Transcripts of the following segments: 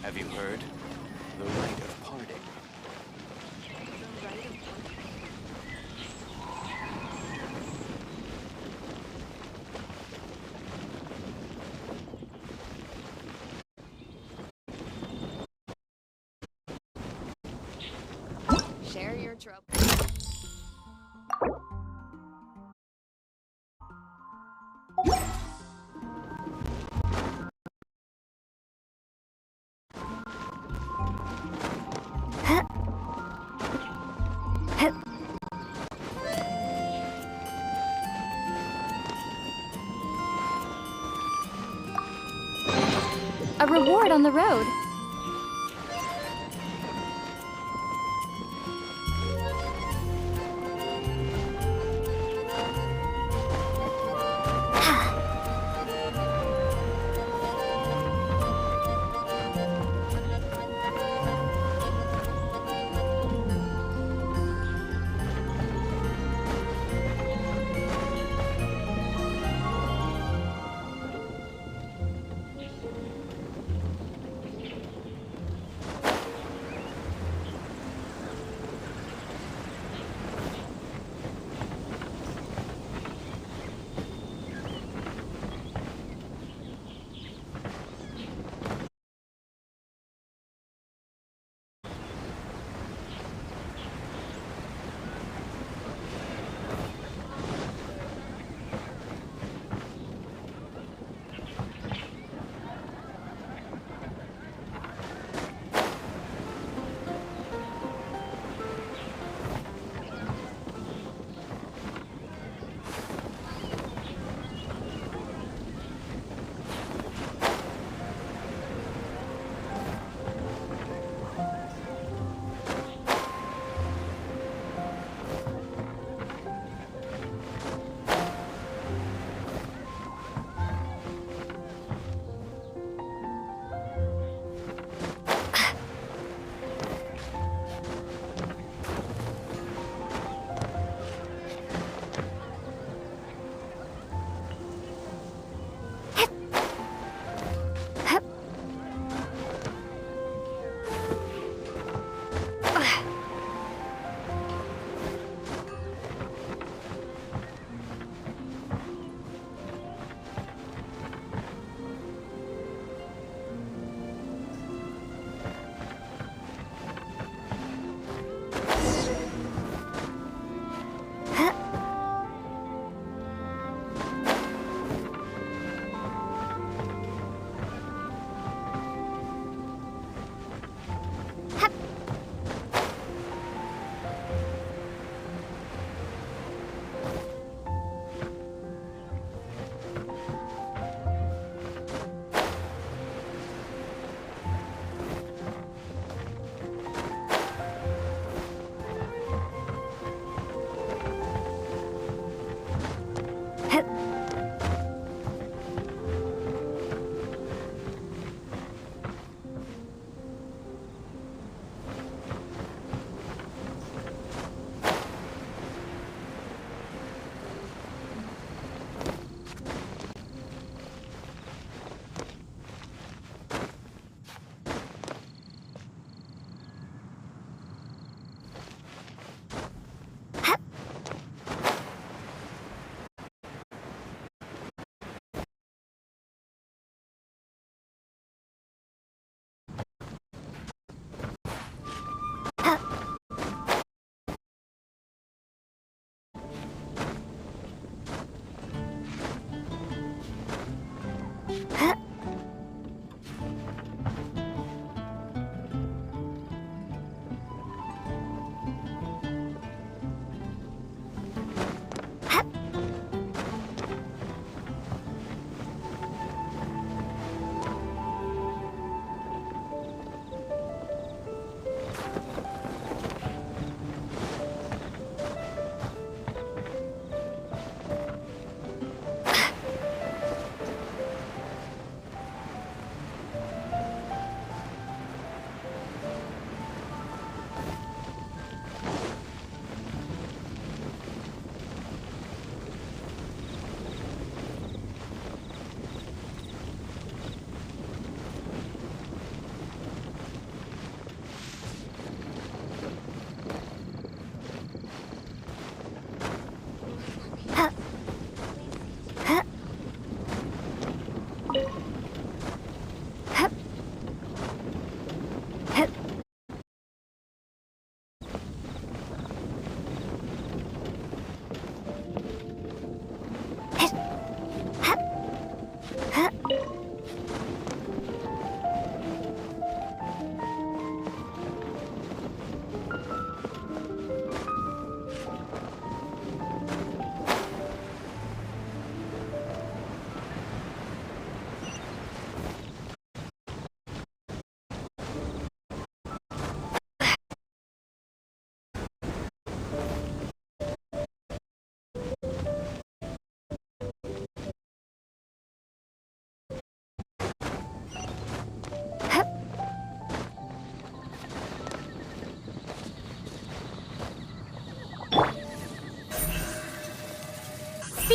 Have you heard? The rite of parting. Share your trouble. A reward on the road.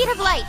speed of light.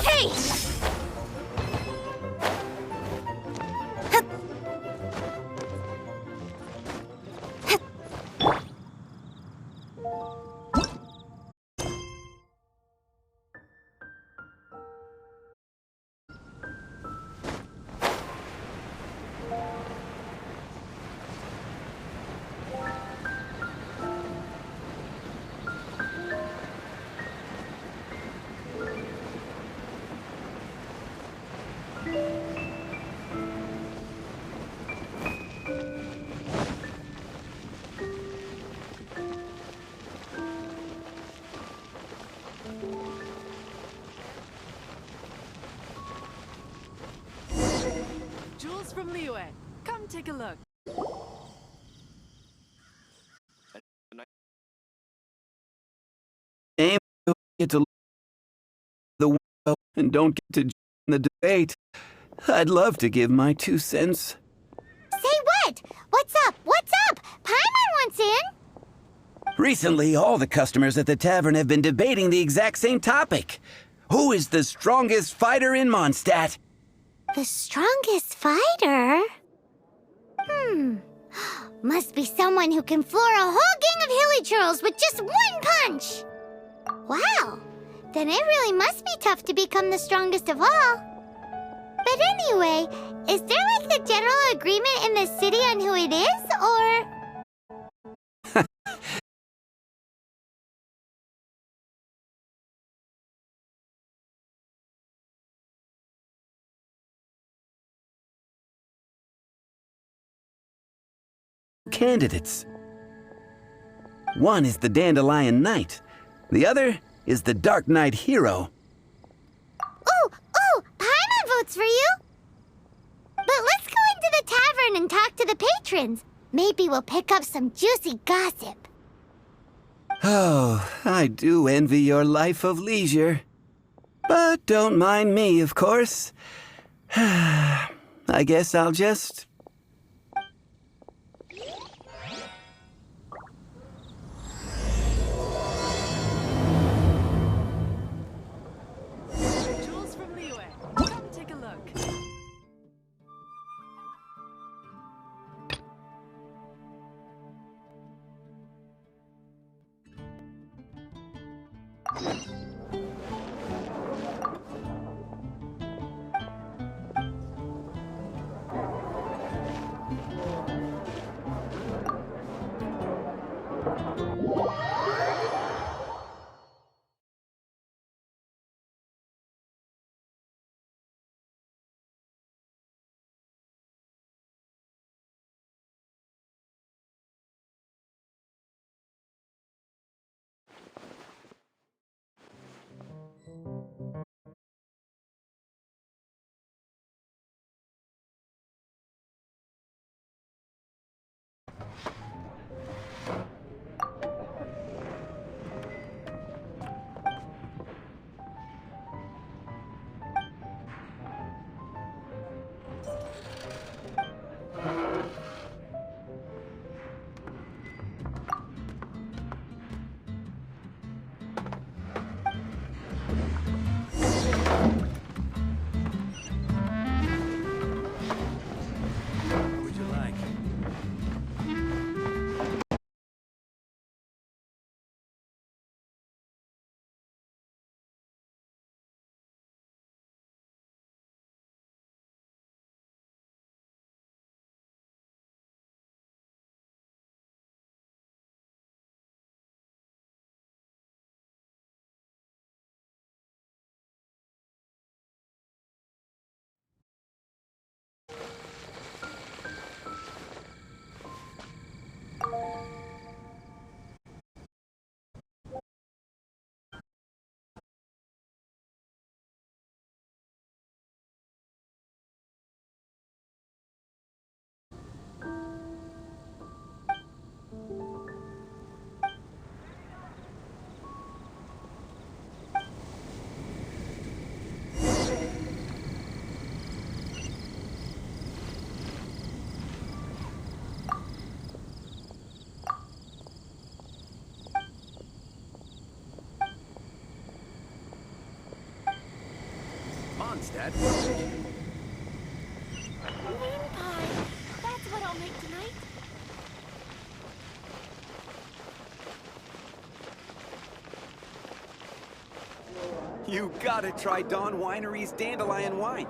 Hey! Jewels from Liyue. Come take a look. Aim to get to the window and don't get to join the debate. I'd love to give my 2 cents. Say what? What's up? What's up? Paimon wants in. Recently, all the customers at the tavern have been debating the exact same topic. Who is the strongest fighter in Mondstadt? The strongest fighter? Must be someone who can floor a whole gang of hilly churls with just one punch. Wow. Then it really must be tough to become the strongest of all. But anyway, is there like a general agreement in the city on who it is, or...? Candidates. One is the Dandelion Knight. The other is the Dark Knight Hero. Ooh, Paimon votes for you. But let's go into the tavern and talk to the patrons. Maybe we'll pick up some juicy gossip. Oh, I do envy your life of leisure. But don't mind me, of course. I guess I'll just... Jewels from Liyue. Come take a look. What would you like? Mondstadt. Moon pie. That's what I'll make tonight. You gotta try Dawn Winery's dandelion wine.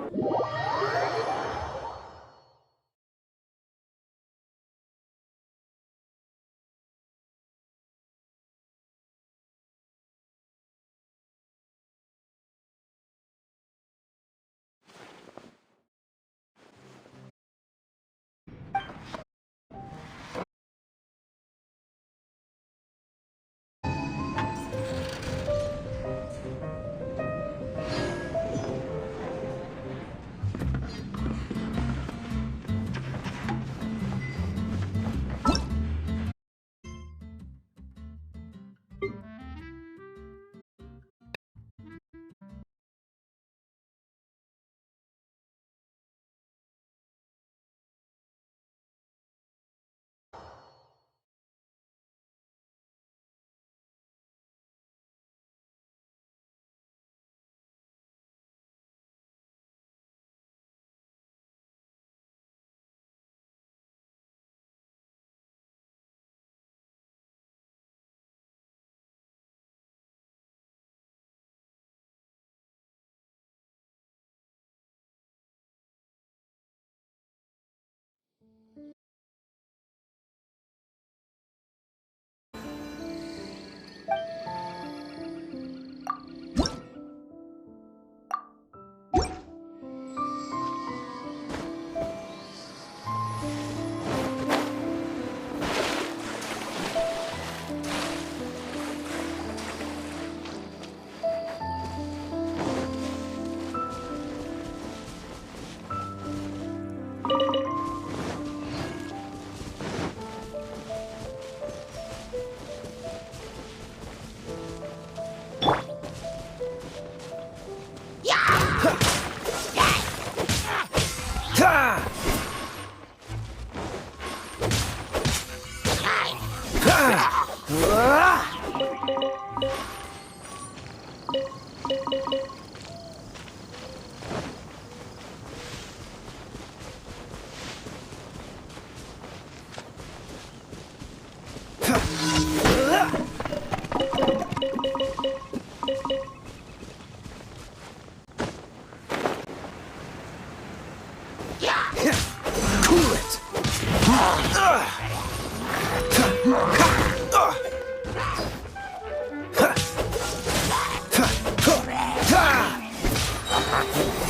Cool it!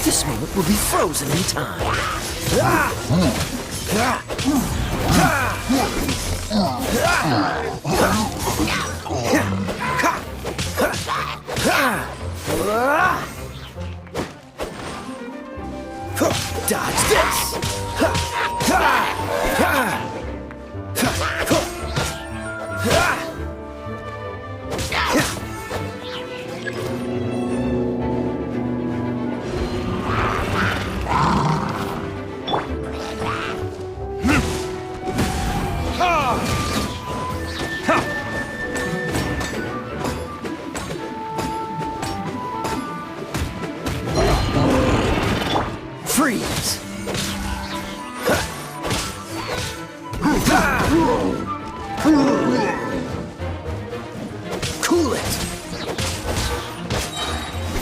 This moment will be frozen in time. Dodge this! Freeze! Cool it!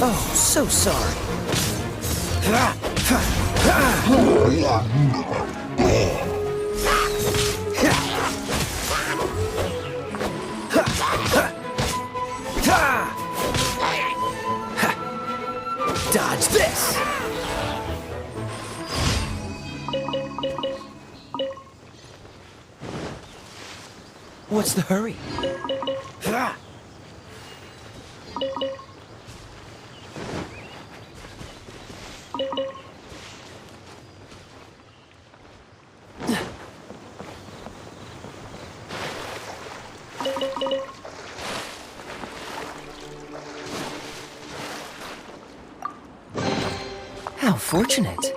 Oh, so sorry. Dodge this! What's the hurry? How fortunate.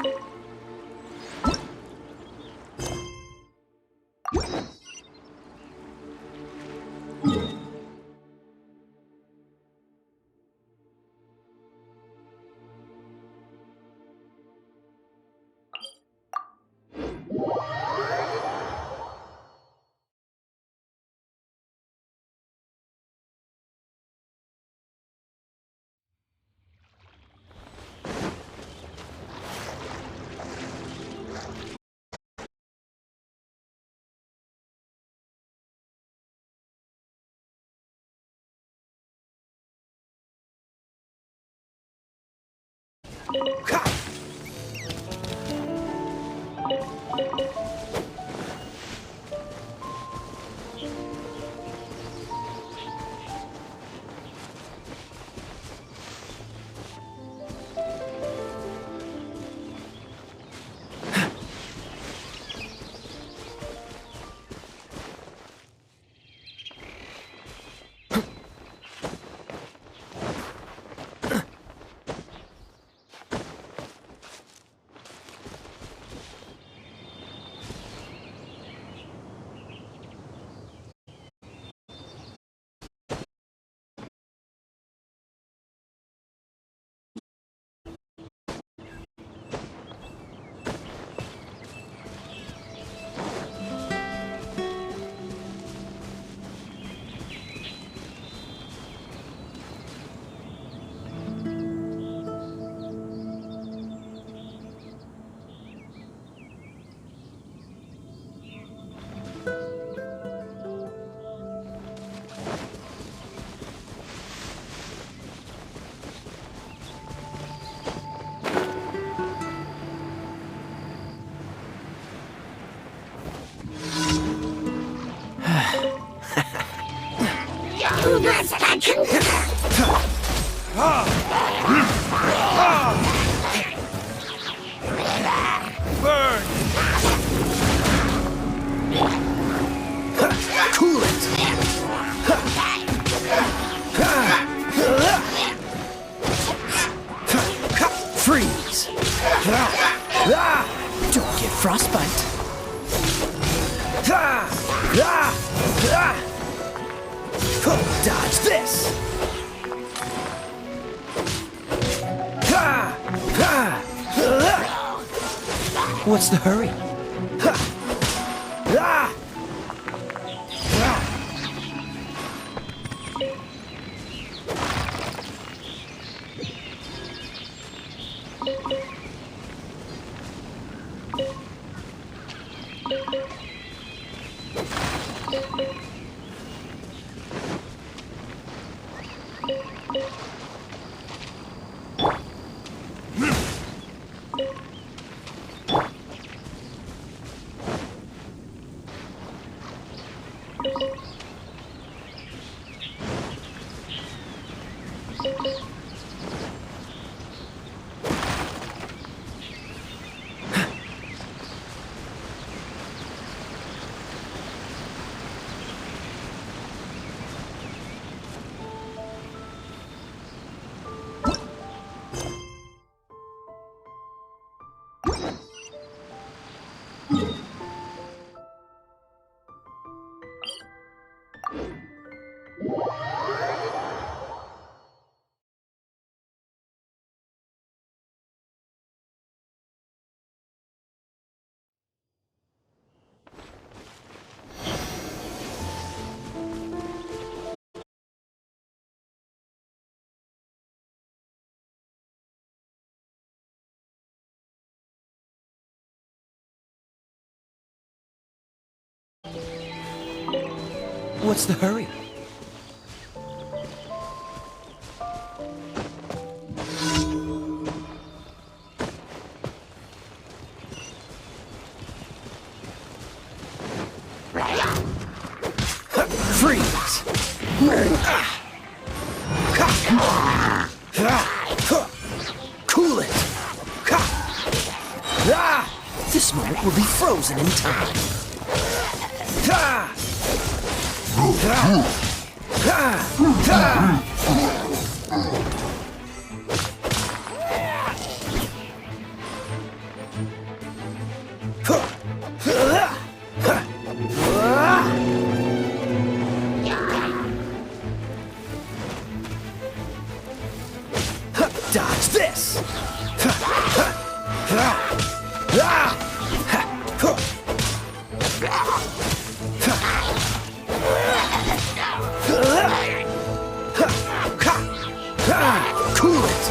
Burn! Cool it! Freeze! Don't get frostbite. Dodge this! What's the hurry? What's the hurry? Freeze! Cool it! This moment will be frozen in time. Dodge this! Cool it!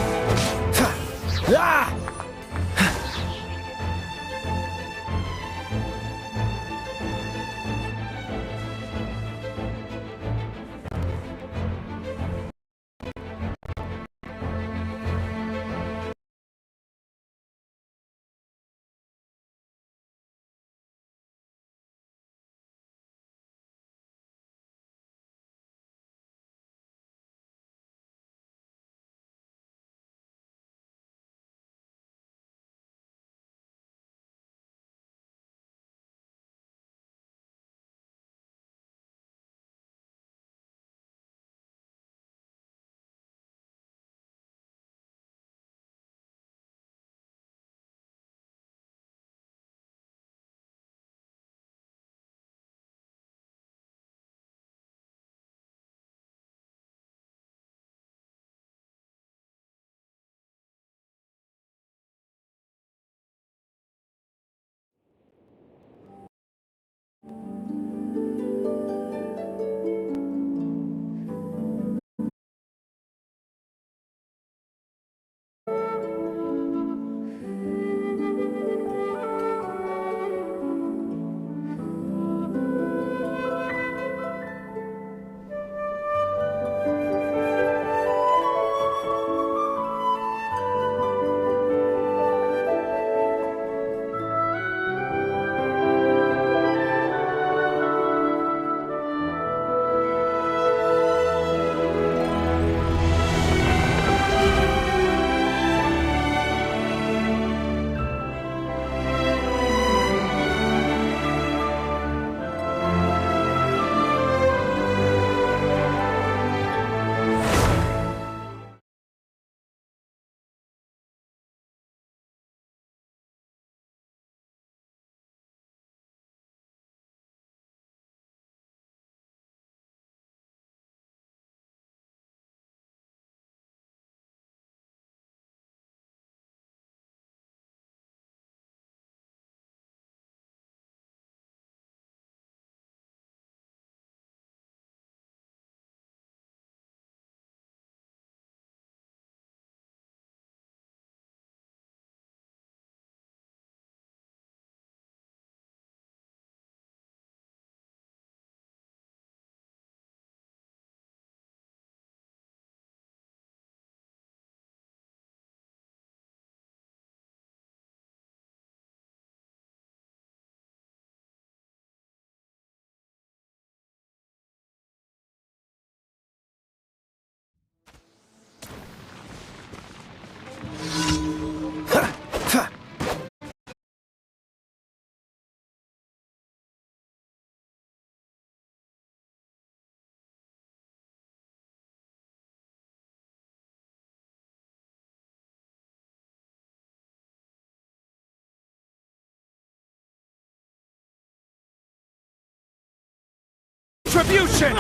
Retribution!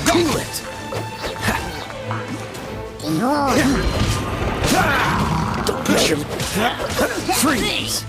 Cool it! Don't push him! Freeze!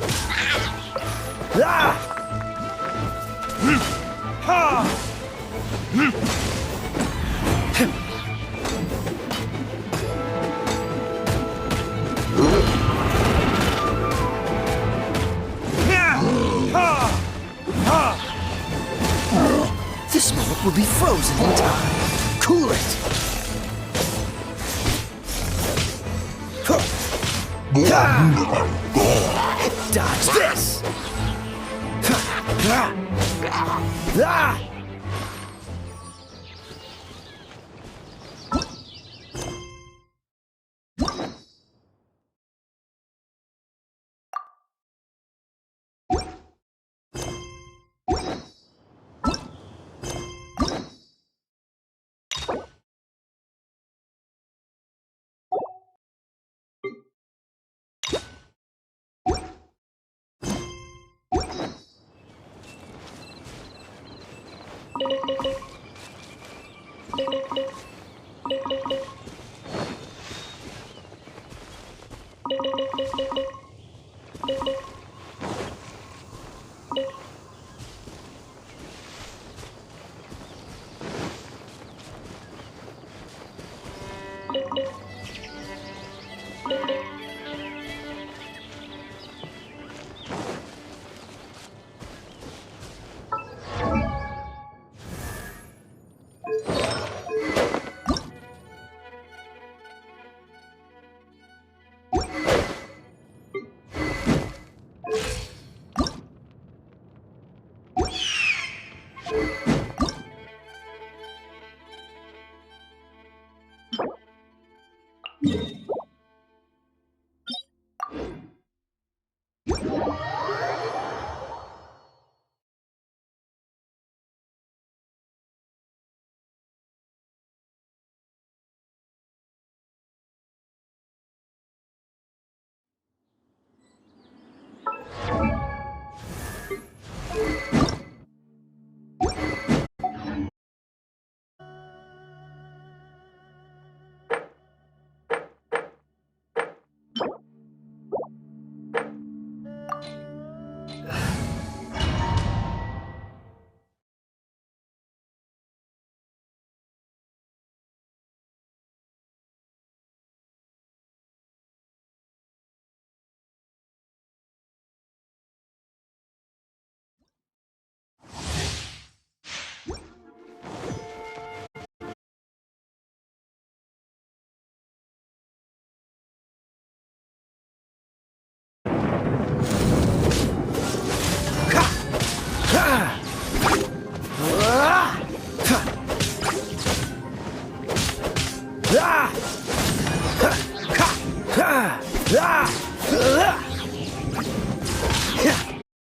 This moment will be frozen in time. Cool it! Dodge this!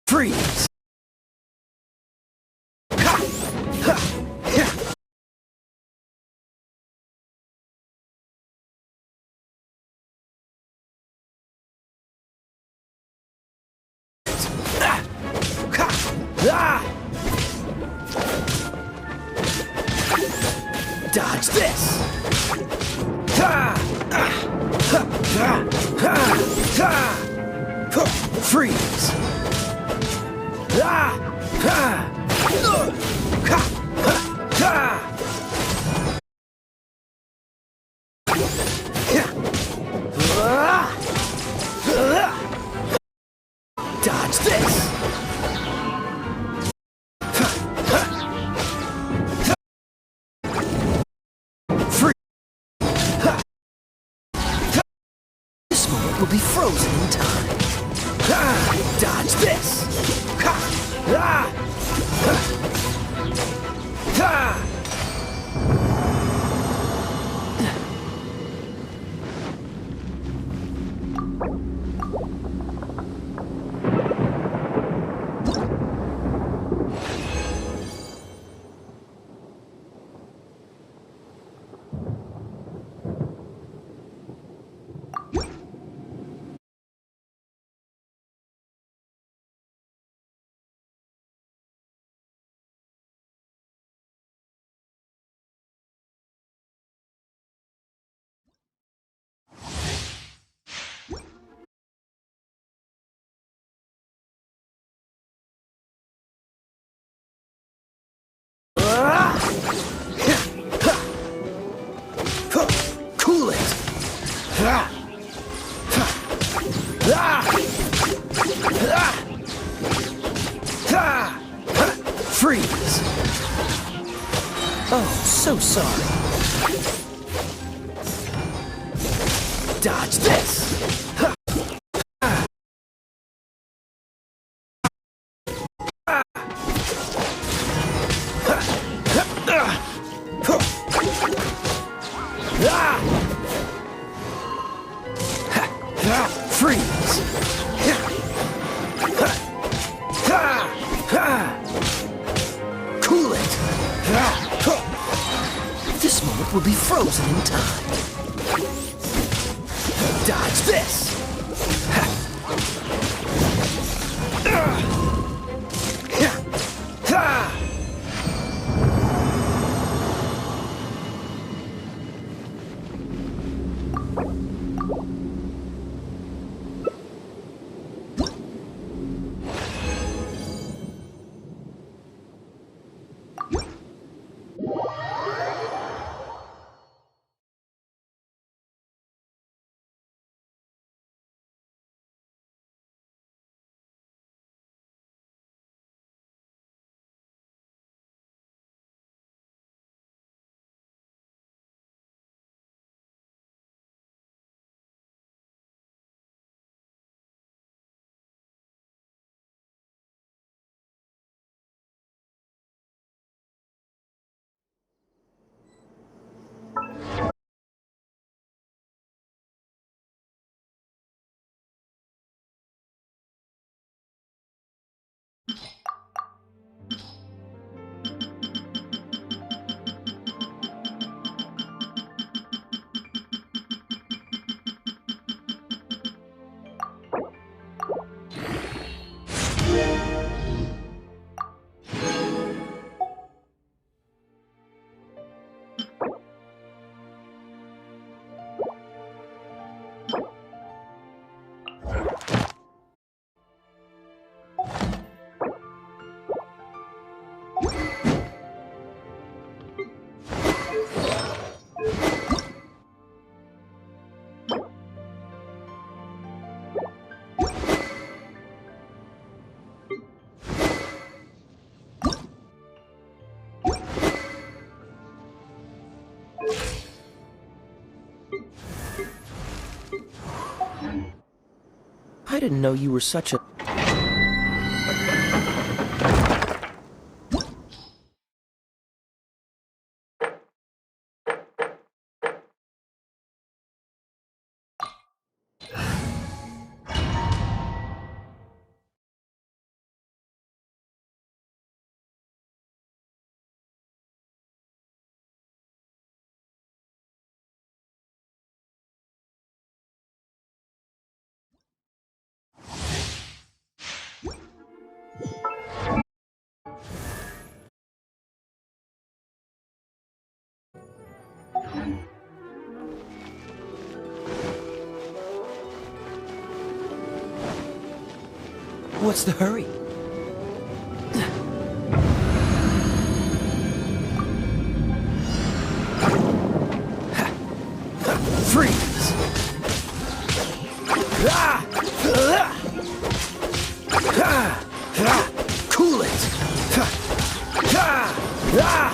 Freeze! Dodge this! Freeze! Dodge this! Free! This moment will be frozen in time. Dodge this! Freeze! Oh, so sorry. Dodge this! Ha! Ah! Ah! Ha! Ha! Ah! Huh! Ah! Ha! Ah! Freeze! Ha! Ha! Ha! Ha! Cool it! Ha! Huh! This moment will be frozen in time. Dodge this! Ha! Ah! Ha! Ha! I didn't know you were such a... What's the hurry? Freeze! Ah! Ah! Ah! Cool it! Ah! Ah!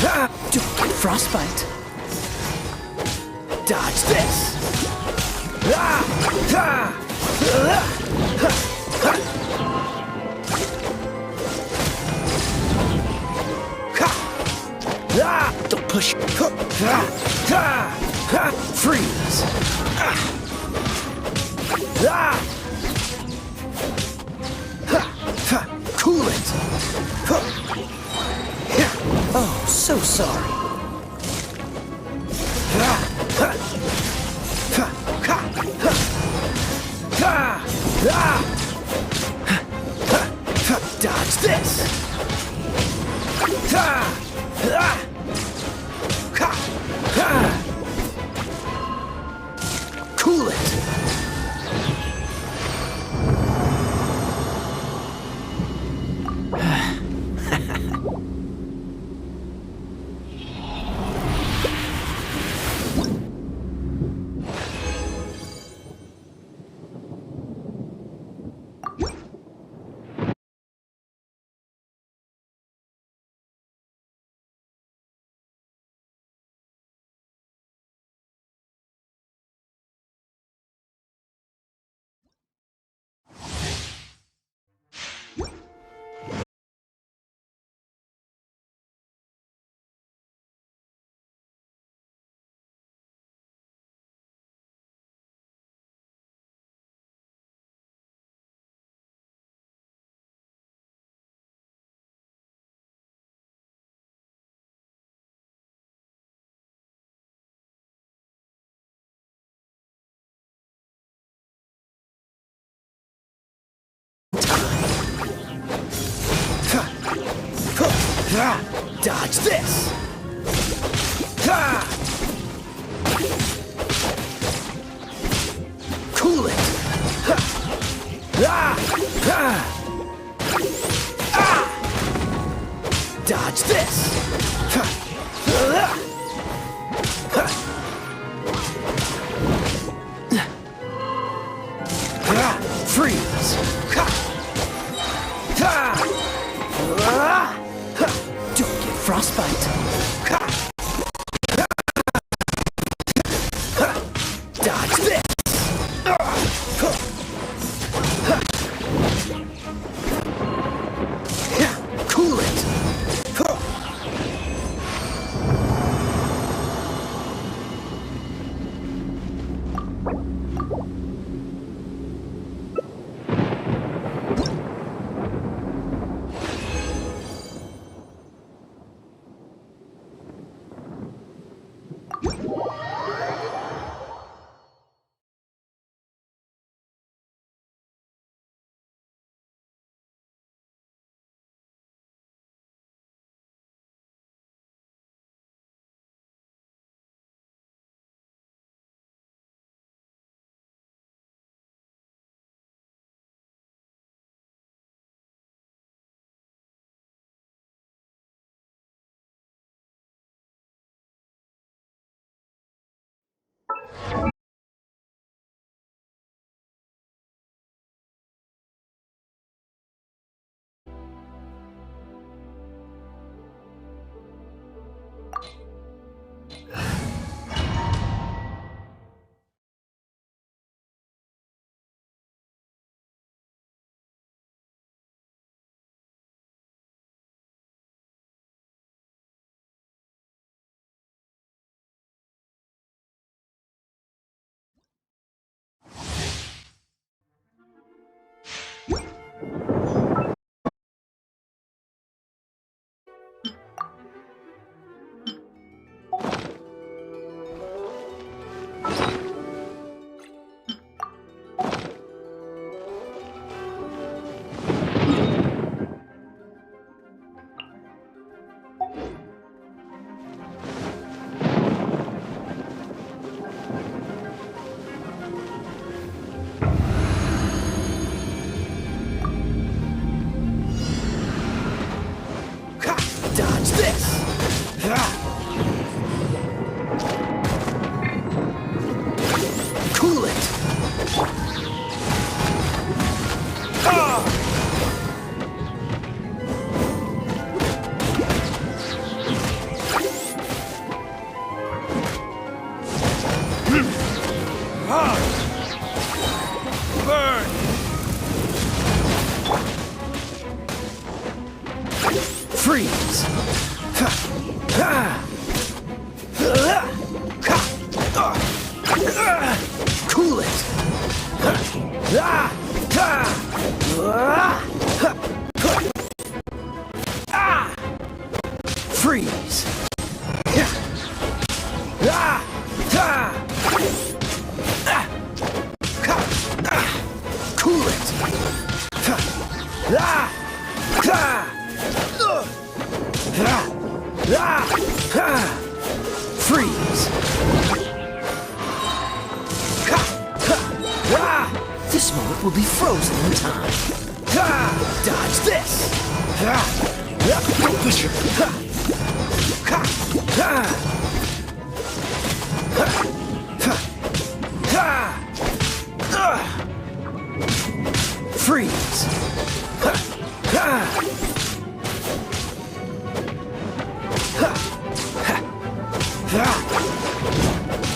Ah! Don't get frostbite. Dodge this! Ah! Ah! Ah! Don't push. Freeze! Cool it! Oh, so sorry. Dodge this! Cool it! Dodge this! Cool it! Dodge this! Freeze! Don't get frostbite! Dodge this! Cool it! Dodge this! Cool it! Burn! Freeze! Cool it! Freeze! Cool it! Freeze! This moment will be frozen in time. Dodge this! Don't push your... Freeze!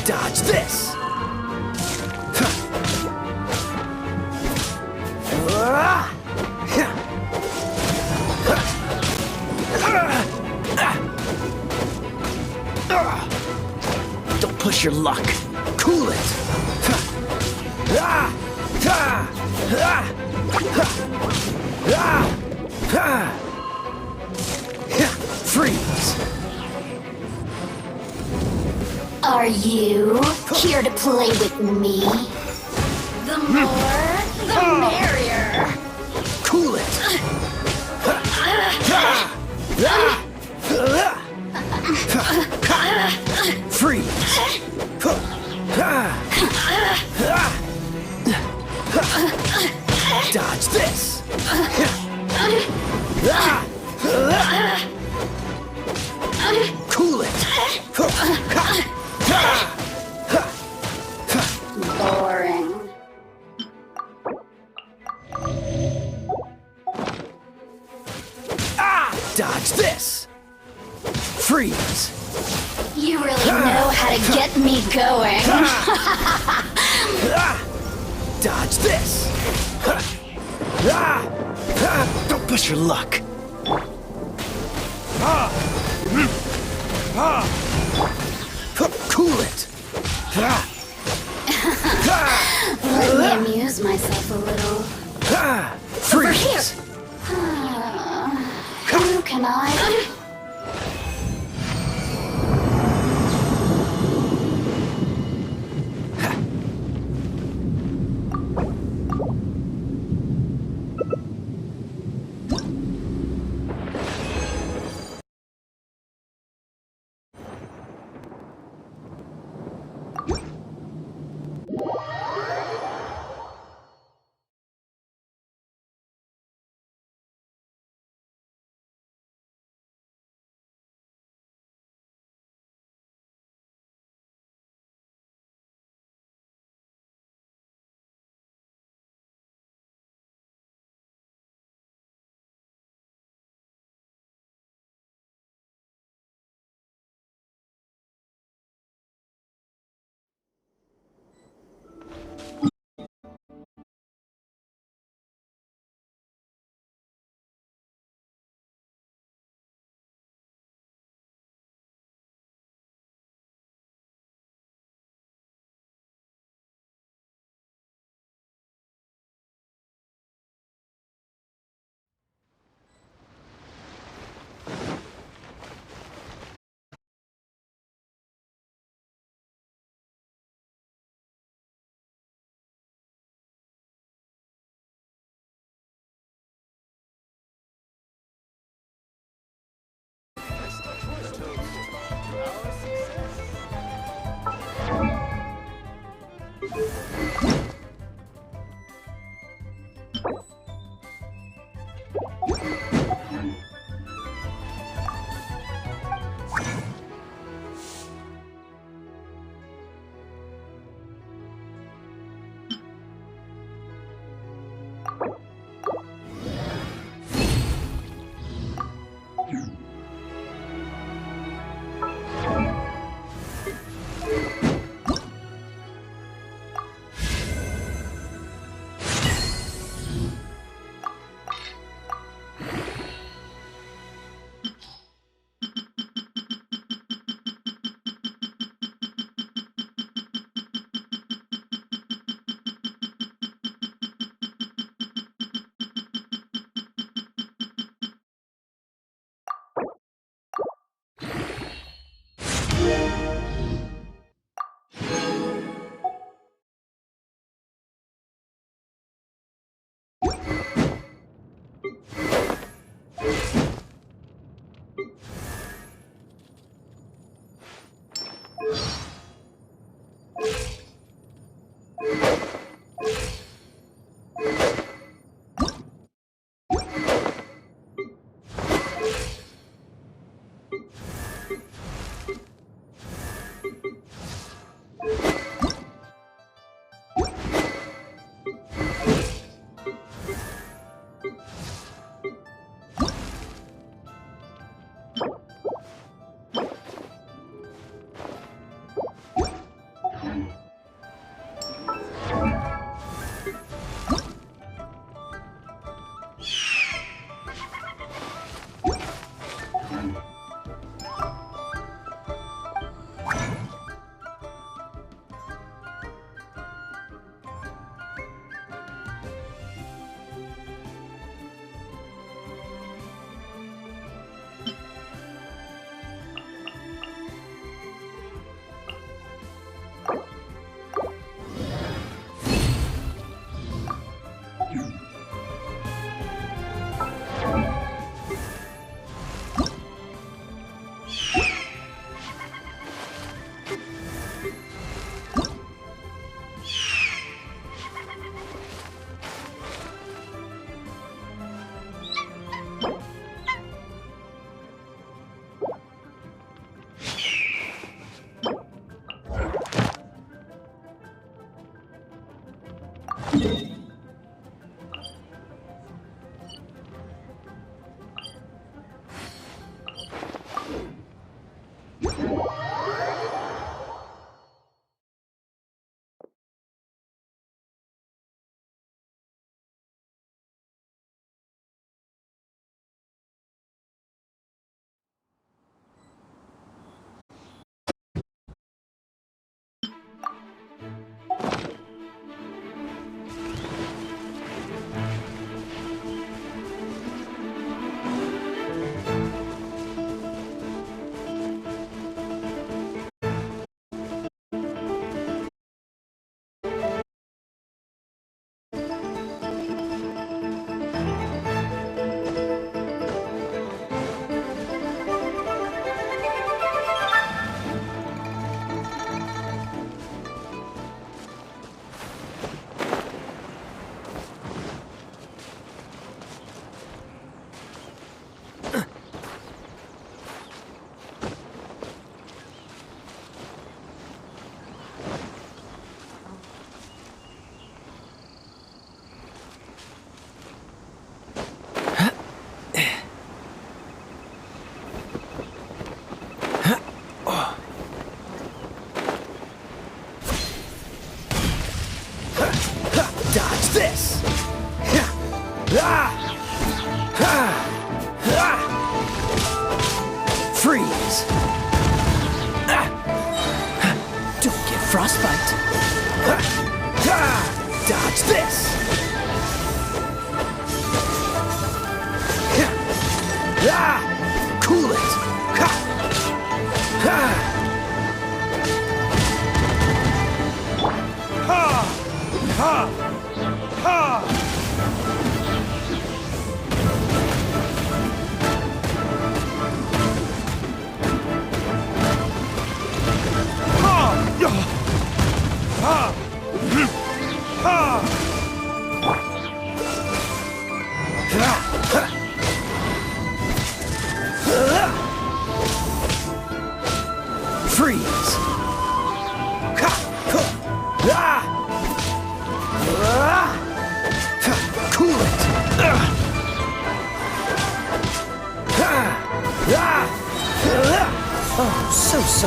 Dodge this! Don't push your luck. Cool it! Freeze! Are you here to play with me? The more, the merrier. Cool it! Dodge this! Cool it! Boring. Dodge this! Freeze! You really know how to get me going. Dodge this! Don't push your luck! Cool it! Let me amuse myself a little. Freeze! Who can I?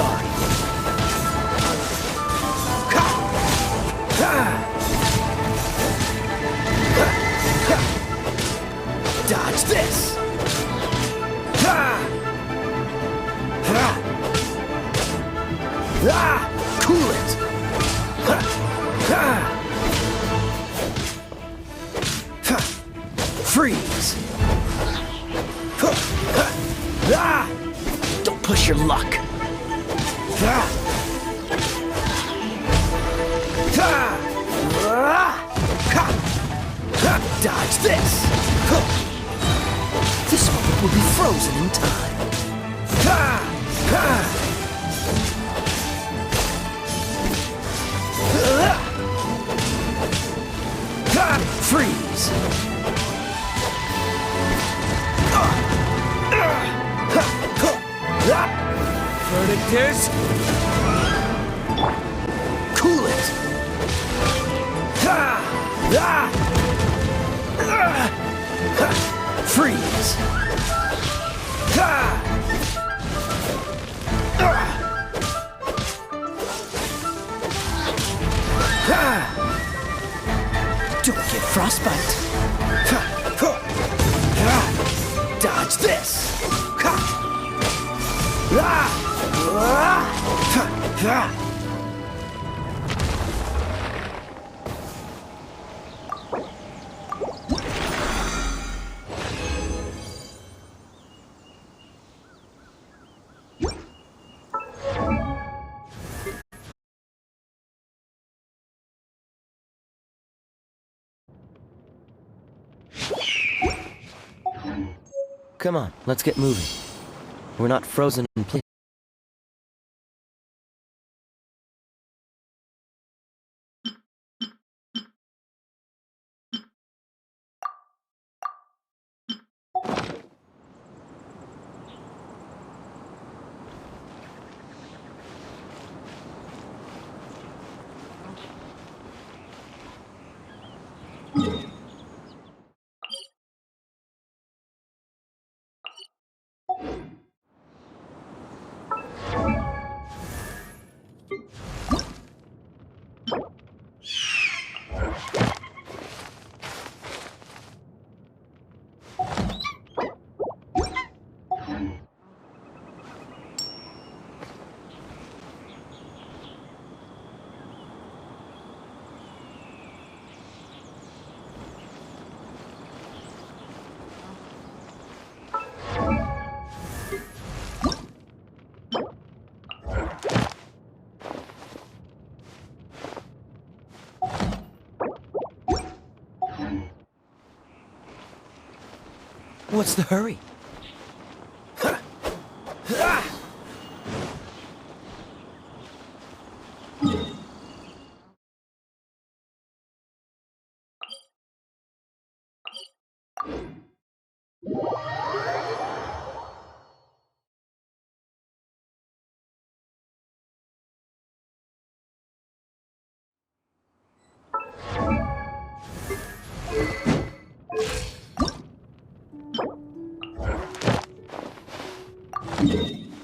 sorry. Dodge this! Cool it! Freeze! Don't push your luck! Dodge this! This moment will be frozen in time. Freeze! Verdict is... Cool it! Freeze! Don't get frostbite. Dodge this. Come on, let's get moving. We're not frozen in place. What's the hurry?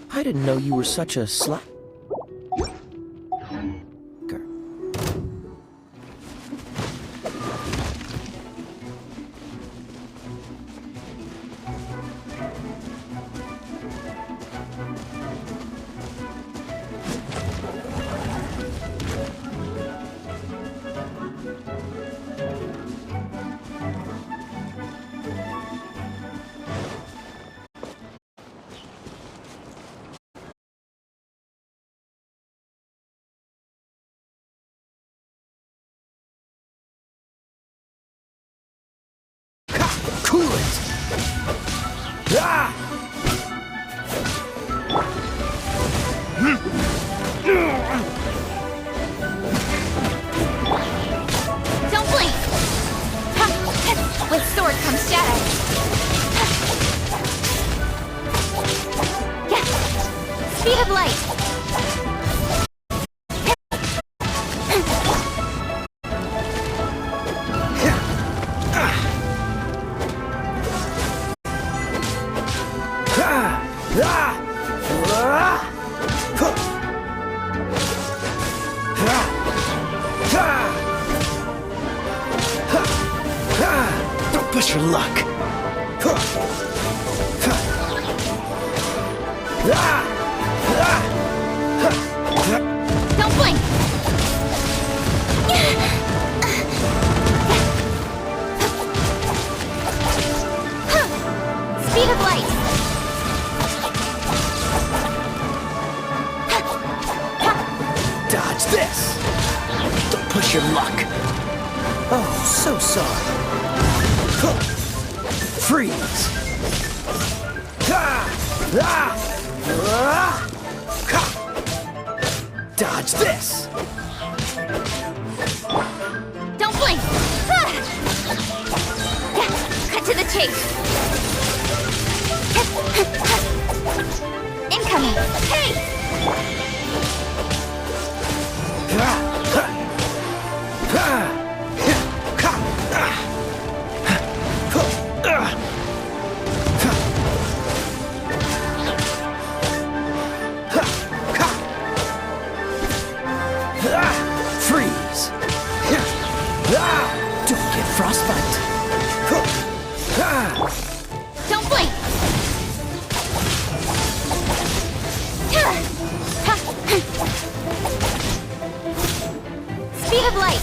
I didn't know you were such a slacker. Cool it! Don't blink! With sword comes shadow. Yes! Speed of light! push your luck. Don't blink! Speed of light! Dodge this! Don't push your luck. Oh, so sorry. Freeze! Dodge this! Don't blink! Cut to the chase! Incoming! Hey! Freeze! Don't get frostbite. Don't blink! Speed of light!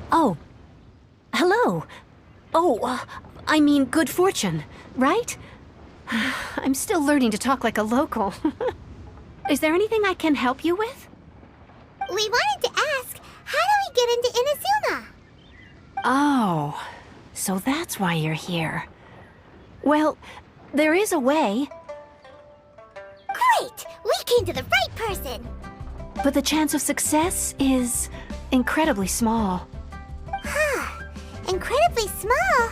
Oh. Hello. Oh, I mean good fortune, right? I'm still learning to talk like a local. Is there anything I can help you with? We wanted to ask, how do we get into Inazuma? Oh, so that's why you're here. Well, there is a way, Great! We came to the right person! but the chance of success is incredibly small. Incredibly small?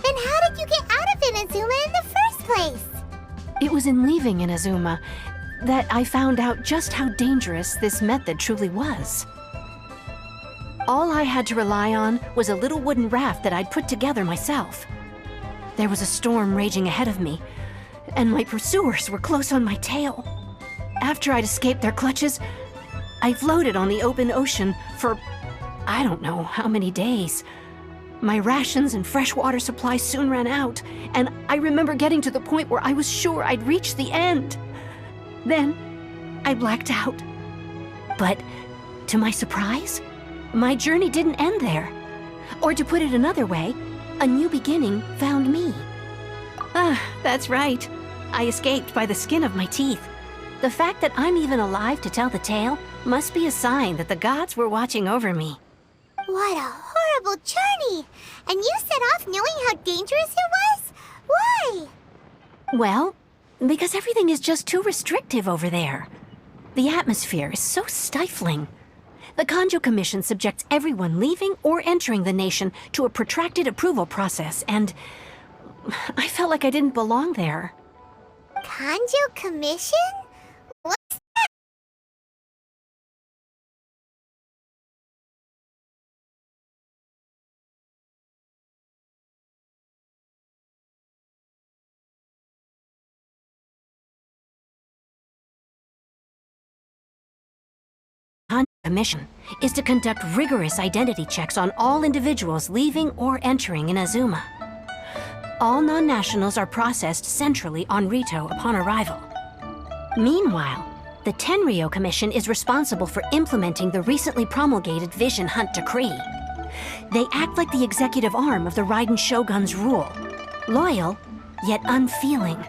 Then how did you get out of Inazuma in the first place? It was in leaving Inazuma that I found out just how dangerous this method truly was. All I had to rely on was a little wooden raft that I'd put together myself. There was a storm raging ahead of me, and my pursuers were close on my tail. After I'd escaped their clutches, I floated on the open ocean for I don't know how many days. My rations and fresh water supply soon ran out, and I remember getting to the point where I was sure I'd reached the end. Then, I blacked out. But, to my surprise, my journey didn't end there. Or to put it another way, a new beginning found me. That's right. I escaped by the skin of my teeth. The fact that I'm even alive to tell the tale must be a sign that the gods were watching over me. What a horrible journey! And you set off knowing how dangerous it was? Why? Well, because everything is just too restrictive over there. The atmosphere is so stifling. The Kanjo Commission subjects everyone leaving or entering the nation to a protracted approval process, and I felt like I didn't belong there. Kanjo Commission? What's that? Kanjo Commission is to conduct rigorous identity checks on all individuals leaving or entering Inazuma. All non-nationals are processed centrally on Rito upon arrival. Meanwhile, the Tenryo Commission is responsible for implementing the recently promulgated Vision Hunt Decree. They act like the executive arm of the Raiden Shogun's rule, loyal, yet unfeeling.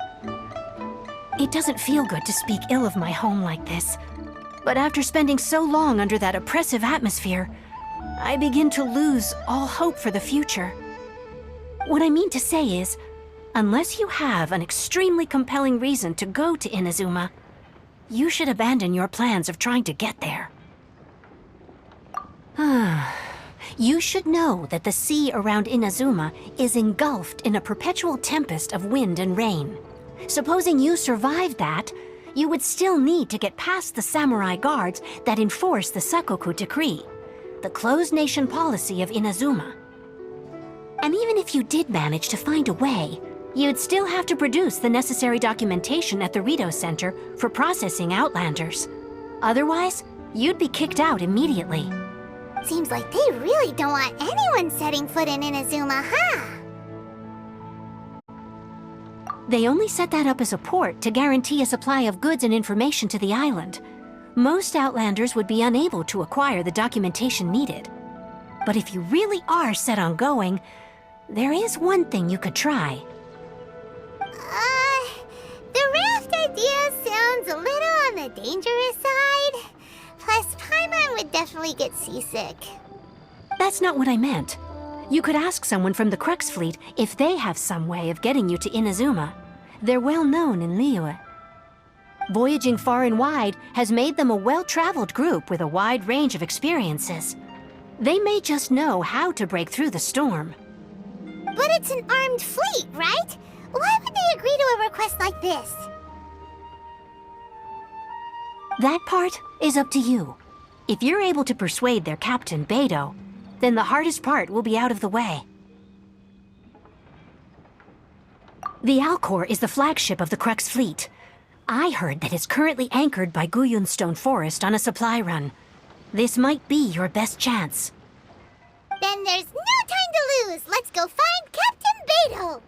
It doesn't feel good to speak ill of my home like this, but after spending so long under that oppressive atmosphere, I begin to lose all hope for the future. What I mean to say is, unless you have an extremely compelling reason to go to Inazuma, you should abandon your plans of trying to get there. You should know that the sea around Inazuma is engulfed in a perpetual tempest of wind and rain. Supposing you survived that, you would still need to get past the samurai guards that enforce the Sakoku Decree, the closed nation policy of Inazuma. And even if you did manage to find a way, you'd still have to produce the necessary documentation at the Rito Center for processing Outlanders. Otherwise, you'd be kicked out immediately. Seems like they really don't want anyone setting foot in Inazuma, huh? They only set that up as a port to guarantee a supply of goods and information to the island. Most Outlanders would be unable to acquire the documentation needed. But if you really are set on going, there is one thing you could try. The raft idea sounds a little on the dangerous side. Plus, Paimon would definitely get seasick. That's not what I meant. You could ask someone from the Crux Fleet if they have some way of getting you to Inazuma. They're well known in Liyue. Voyaging far and wide has made them a well-traveled group with a wide range of experiences. They may just know how to break through the storm. But it's an armed fleet, right? Why would they agree to a request like this? That part is up to you. If you're able to persuade their captain, Beidou, then the hardest part will be out of the way. The Alcor is the flagship of the Crux Fleet. I heard that it's currently anchored by Guyunstone Forest on a supply run. This might be your best chance. Then there's no time to lose. Let's go find Captain Beidou.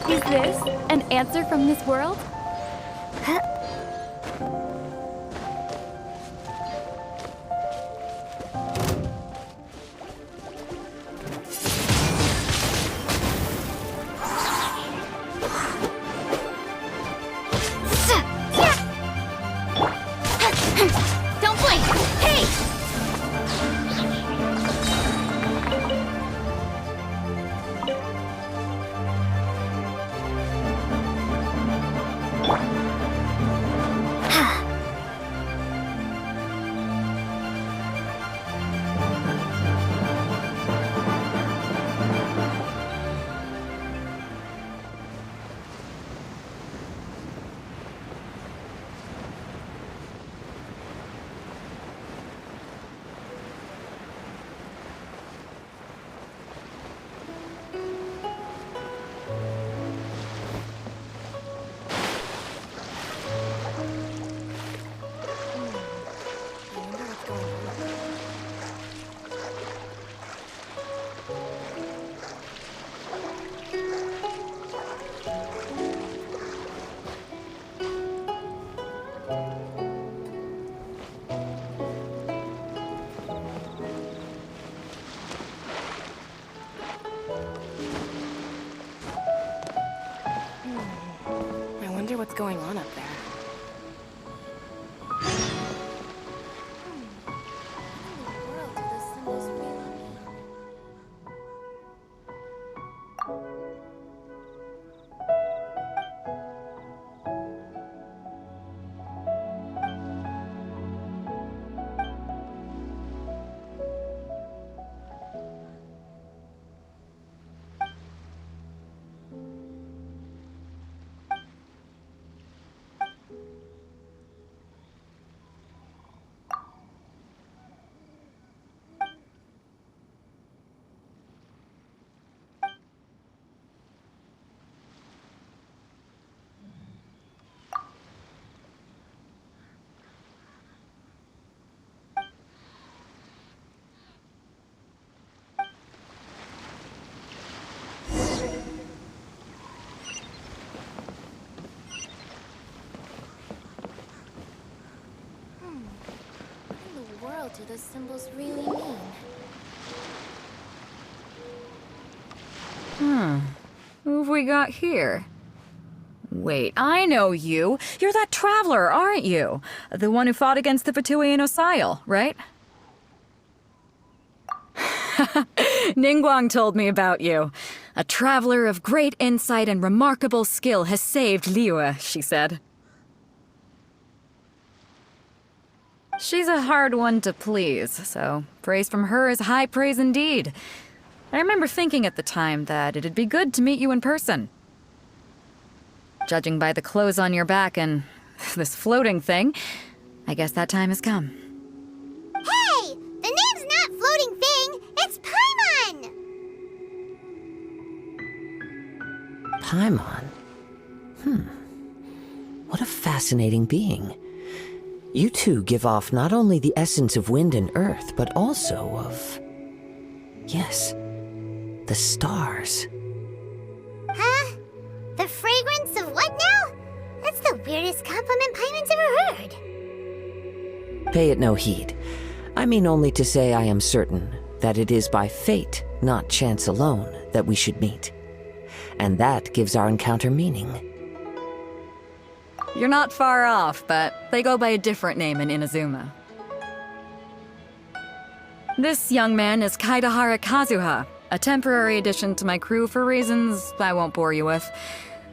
Is this an answer from this world? Don't blink! Hey! I wonder what's going on up there. What do those symbols really mean? Who have we got here? Wait, I know you. You're that traveler, aren't you? The one who fought against the Fatui and Osile, right? Ningguang told me about you. A traveler of great insight and remarkable skill has saved Liyue, she said. She's a hard one to please, so praise from her is high praise indeed. I remember thinking at the time that it'd be good to meet you in person. Judging by the clothes on your back and this floating thing, I guess that time has come. Hey! The name's not Floating Thing, it's Paimon! Paimon? What a fascinating being. You two give off not only the essence of wind and earth, but also of... yes, the stars. The fragrance of what now? That's the weirdest compliment Paimon's ever heard. Pay it no heed. I mean only to say I am certain that it is by fate, not chance alone, that we should meet. And that gives our encounter meaning. You're not far off, but they go by a different name in Inazuma. This young man is Kaidahara Kazuha, a temporary addition to my crew for reasons I won't bore you with.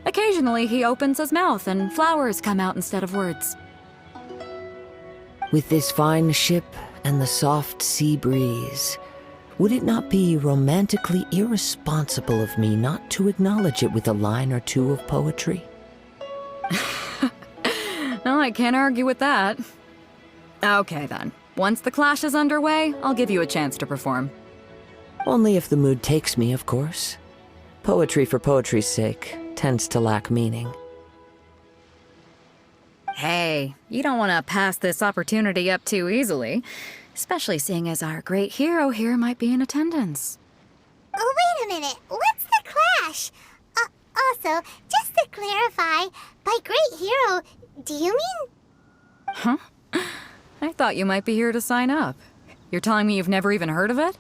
Occasionally, he opens his mouth and flowers come out instead of words. With this fine ship and the soft sea breeze, would it not be romantically irresponsible of me not to acknowledge it with a line or two of poetry? No, I can't argue with that. Okay then. Once the clash is underway, I'll give you a chance to perform. Only if the mood takes me, of course. Poetry for poetry's sake tends to lack meaning. Hey, you don't want to pass this opportunity up too easily, especially seeing as our great hero here might be in attendance. Oh, wait a minute. What's the clash? Also, just to clarify, by great hero, do you mean... Huh? I thought you might be here to sign up. You're telling me you've never even heard of it?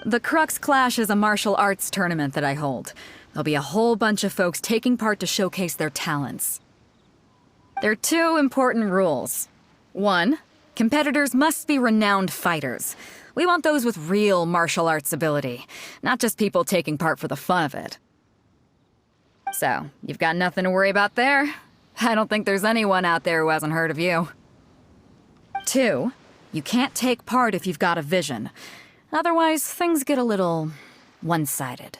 The Crux Clash is a martial arts tournament that I hold. There'll be a whole bunch of folks taking part to showcase their talents. There are 2 important rules. 1, competitors must be renowned fighters. We want those with real martial arts ability, not just people taking part for the fun of it. So, you've got nothing to worry about there. I don't think there's anyone out there who hasn't heard of you. 2, you can't take part if you've got a vision. Otherwise, things get a little one-sided.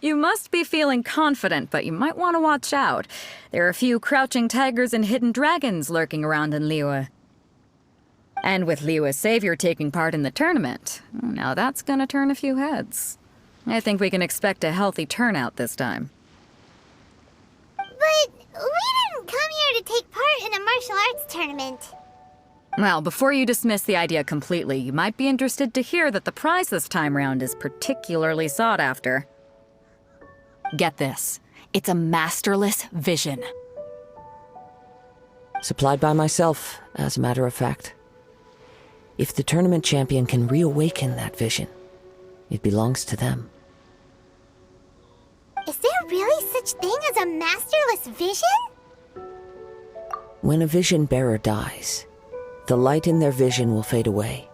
You must be feeling confident, but you might want to watch out. There are a few crouching tigers and hidden dragons lurking around in Liyue. And with Liyue's savior taking part in the tournament, now that's gonna turn a few heads. I think we can expect a healthy turnout this time. But we didn't come here to take part in a martial arts tournament. Well, before you dismiss the idea completely, you might be interested to hear that the prize this time round is particularly sought after. Get this. It's a masterless vision. Supplied by myself, as a matter of fact. If the tournament champion can reawaken that vision, it belongs to them. Is there really such thing as a masterless vision? When a vision bearer dies, the light in their vision will fade away.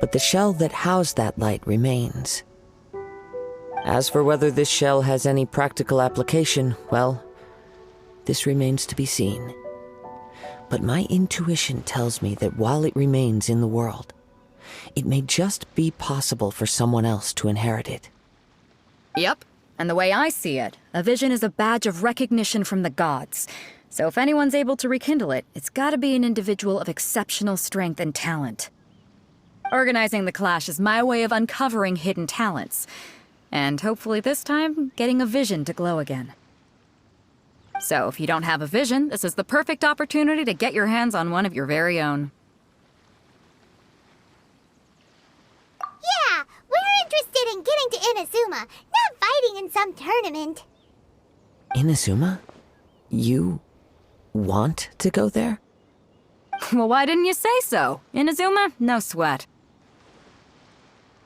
But the shell that housed that light remains. As for whether this shell has any practical application, well, this remains to be seen. But my intuition tells me that while it remains in the world, it may just be possible for someone else to inherit it. Yep. And the way I see it, a vision is a badge of recognition from the gods. So if anyone's able to rekindle it, it's gotta be an individual of exceptional strength and talent. Organizing the clash is my way of uncovering hidden talents. And hopefully this time, getting a vision to glow again. So if you don't have a vision, this is the perfect opportunity to get your hands on one of your very own. Yeah, we're interested in getting to Inazuma, not fighting in some tournament. Inazuma? You want to go there? Well, why didn't you say so? Inazuma? No sweat.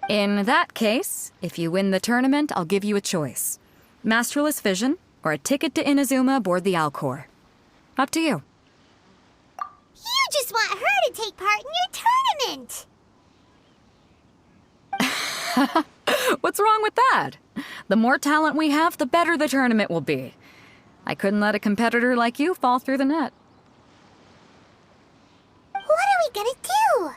In that case, if you win the tournament, I'll give you a choice. Masterless Vision, or a ticket to Inazuma aboard the Alcor. Up to you. You just want her to take part in your tournament! What's wrong with that? The more talent we have, the better the tournament will be. I couldn't let a competitor like you fall through the net. What are we gonna do?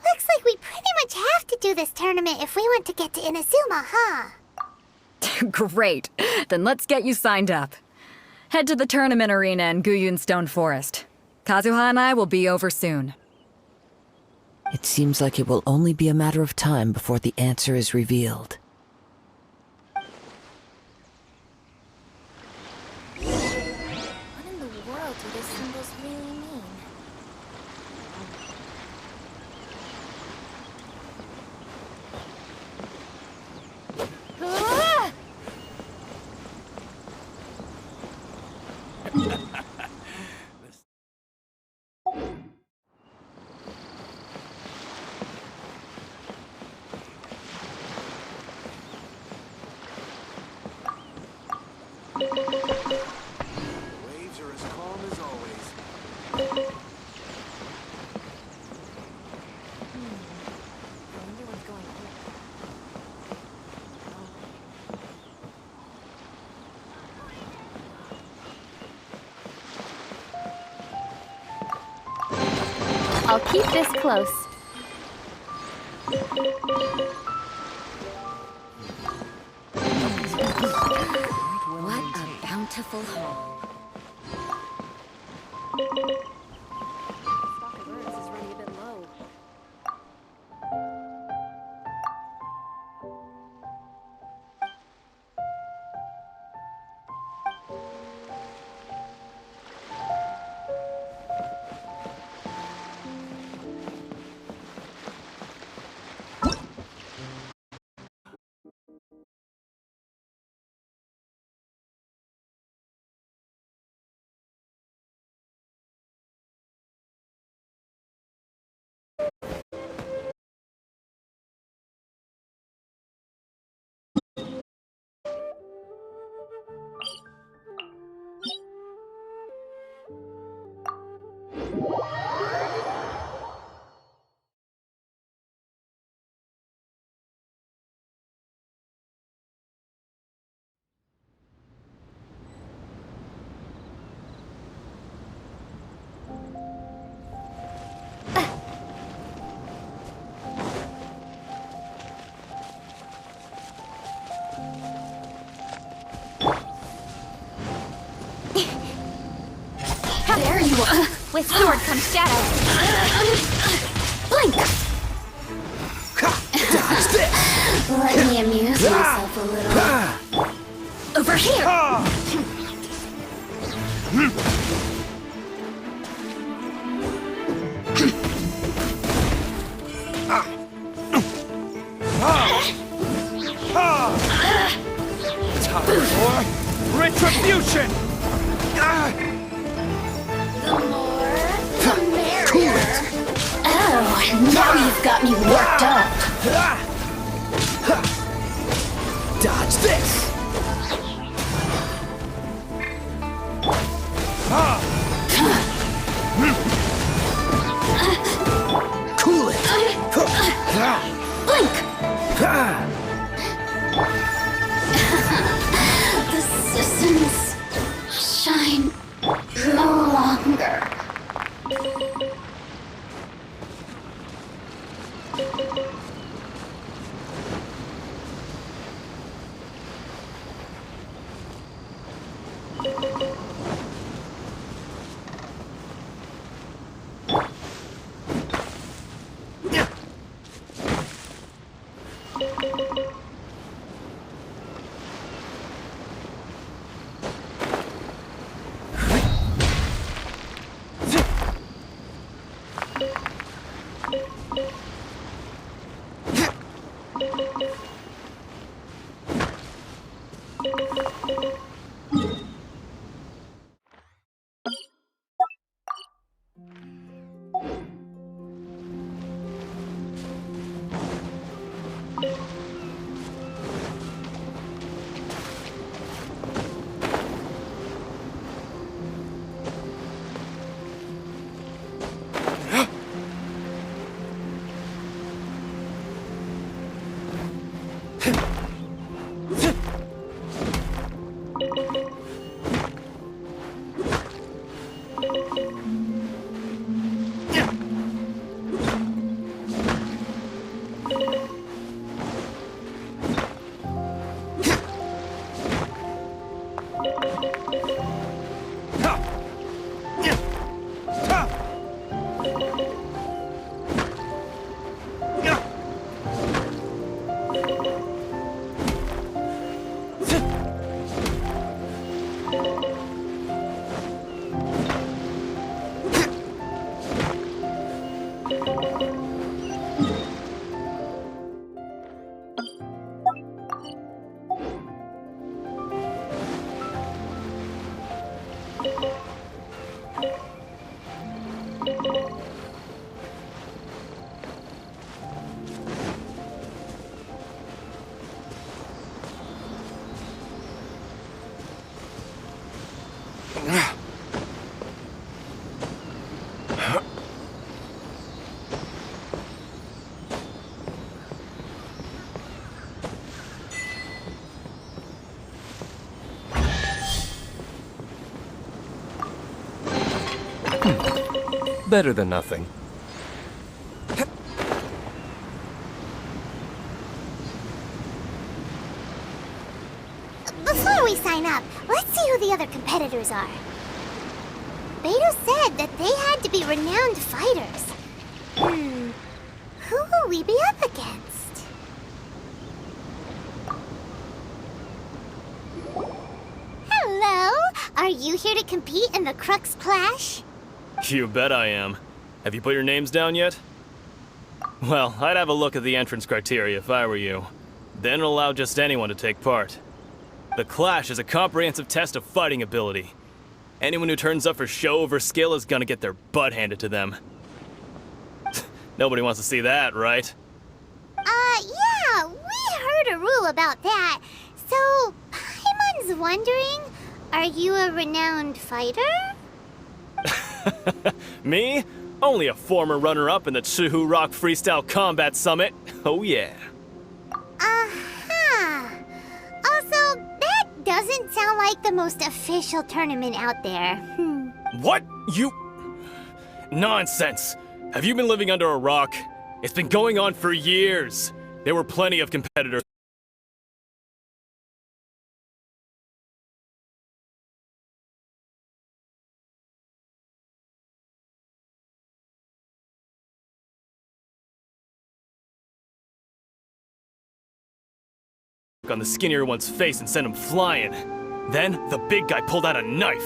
Looks like we pretty much have to do this tournament if we want to get to Inazuma, huh? Great. Then let's get you signed up. Head to the tournament arena in Guyun Stone Forest. Kazuha and I will be over soon. It seems like it will only be a matter of time before the answer is revealed. What in the world do those symbols really mean? Waves are as calm as always. I'll keep this close. What a bountiful haul. Stock of herbs is running a bit low. There you are! With sword comes shadow! Blink! Dodge this! Let me amuse myself a little. Over here! Time for retribution! The more, the merrier. Oh, now you've got me worked up. Dodge this! Cool it! Blink! The systems shine no longer. better than nothing. Before we sign up, let's see who the other competitors are. Beto said that they had to be renowned fighters. Who will we be up against? Hello? Are you here to compete in the Crux Clash? You bet I am. Have you put your names down yet? Well, I'd have a look at the entrance criteria if I were you. Then it'll allow just anyone to take part. The Clash is a comprehensive test of fighting ability. Anyone who turns up for show over skill is gonna get their butt handed to them. Nobody wants to see that, right? Yeah, we heard a rule about that. So, Paimon's wondering, are you a renowned fighter? Me? Only a former runner-up in the Chihu Rock Freestyle Combat Summit. Oh yeah. Uh-huh. Also, that doesn't sound like the most official tournament out there. What? You... Nonsense. Have you been living under a rock? It's been going on for years. There were plenty of competitors on the skinnier one's face and sent him flying. Then, the big guy pulled out a knife.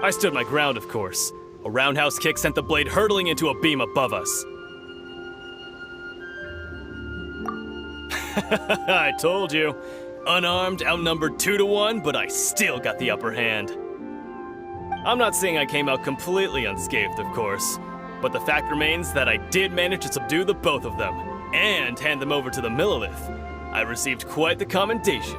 I stood my ground, of course. A roundhouse kick sent the blade hurtling into a beam above us. I told you. Unarmed, outnumbered 2-1, but I still got the upper hand. I'm not saying I came out completely unscathed, of course, but the fact remains that I did manage to subdue the both of them, and hand them over to the Millilith. I received quite the commendation.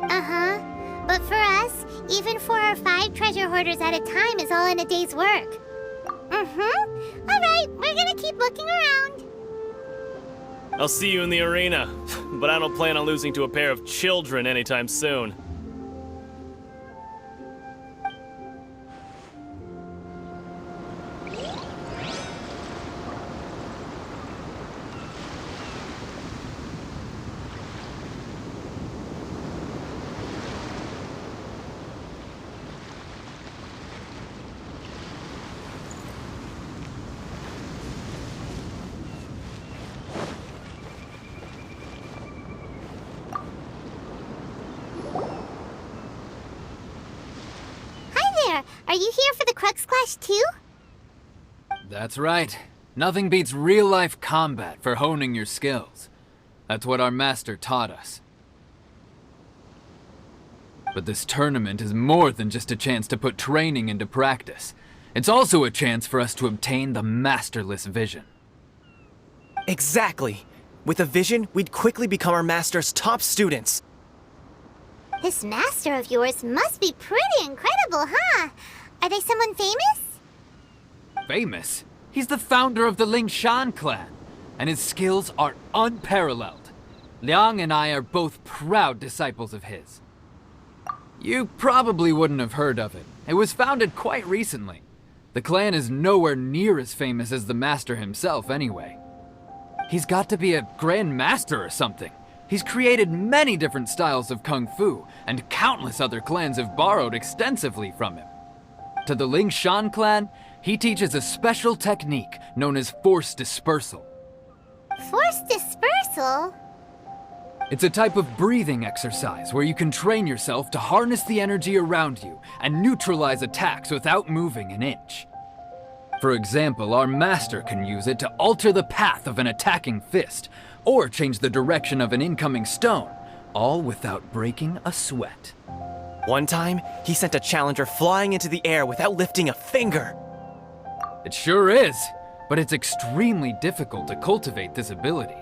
Uh-huh. But for us, even 4 or 5 treasure hoarders at a time is all in a day's work. Mm-hmm. Alright, we're gonna keep looking around. I'll see you in the arena, but I don't plan on losing to a pair of children anytime soon. Are you here for the Crux Clash too? That's right. Nothing beats real-life combat for honing your skills. That's what our master taught us. But this tournament is more than just a chance to put training into practice. It's also a chance for us to obtain the masterless vision. Exactly. With a vision, we'd quickly become our master's top students. This master of yours must be pretty incredible, huh? Are they someone famous? Famous? He's the founder of the Lingshan clan, and his skills are unparalleled. Liang and I are both proud disciples of his. You probably wouldn't have heard of it. It was founded quite recently. The clan is nowhere near as famous as the master himself anyway. He's got to be a grand master or something. He's created many different styles of kung fu, and countless other clans have borrowed extensively from him. To the Lingshan clan, he teaches a special technique known as force dispersal. Force dispersal? It's a type of breathing exercise where you can train yourself to harness the energy around you and neutralize attacks without moving an inch. For example, our master can use it to alter the path of an attacking fist, or change the direction of an incoming stone, all without breaking a sweat. One time, he sent a challenger flying into the air without lifting a finger. It sure is, but it's extremely difficult to cultivate this ability.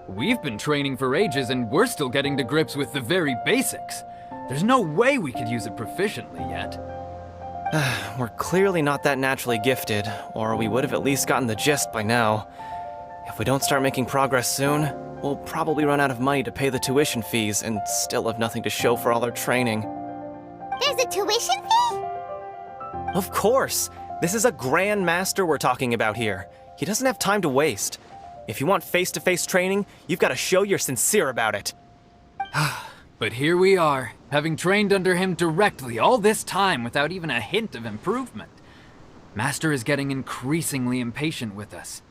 We've been training for ages and we're still getting to grips with the very basics. There's no way we could use it proficiently yet. We're clearly not that naturally gifted, or we would have at least gotten the gist by now. If we don't start making progress soon, we'll probably run out of money to pay the tuition fees and still have nothing to show for all our training. There's a tuition fee? Of course! This is a Grand Master we're talking about here. He doesn't have time to waste. If you want face-to-face training, you've got to show you're sincere about it. But here we are, having trained under him directly all this time without even a hint of improvement. Master is getting increasingly impatient with us.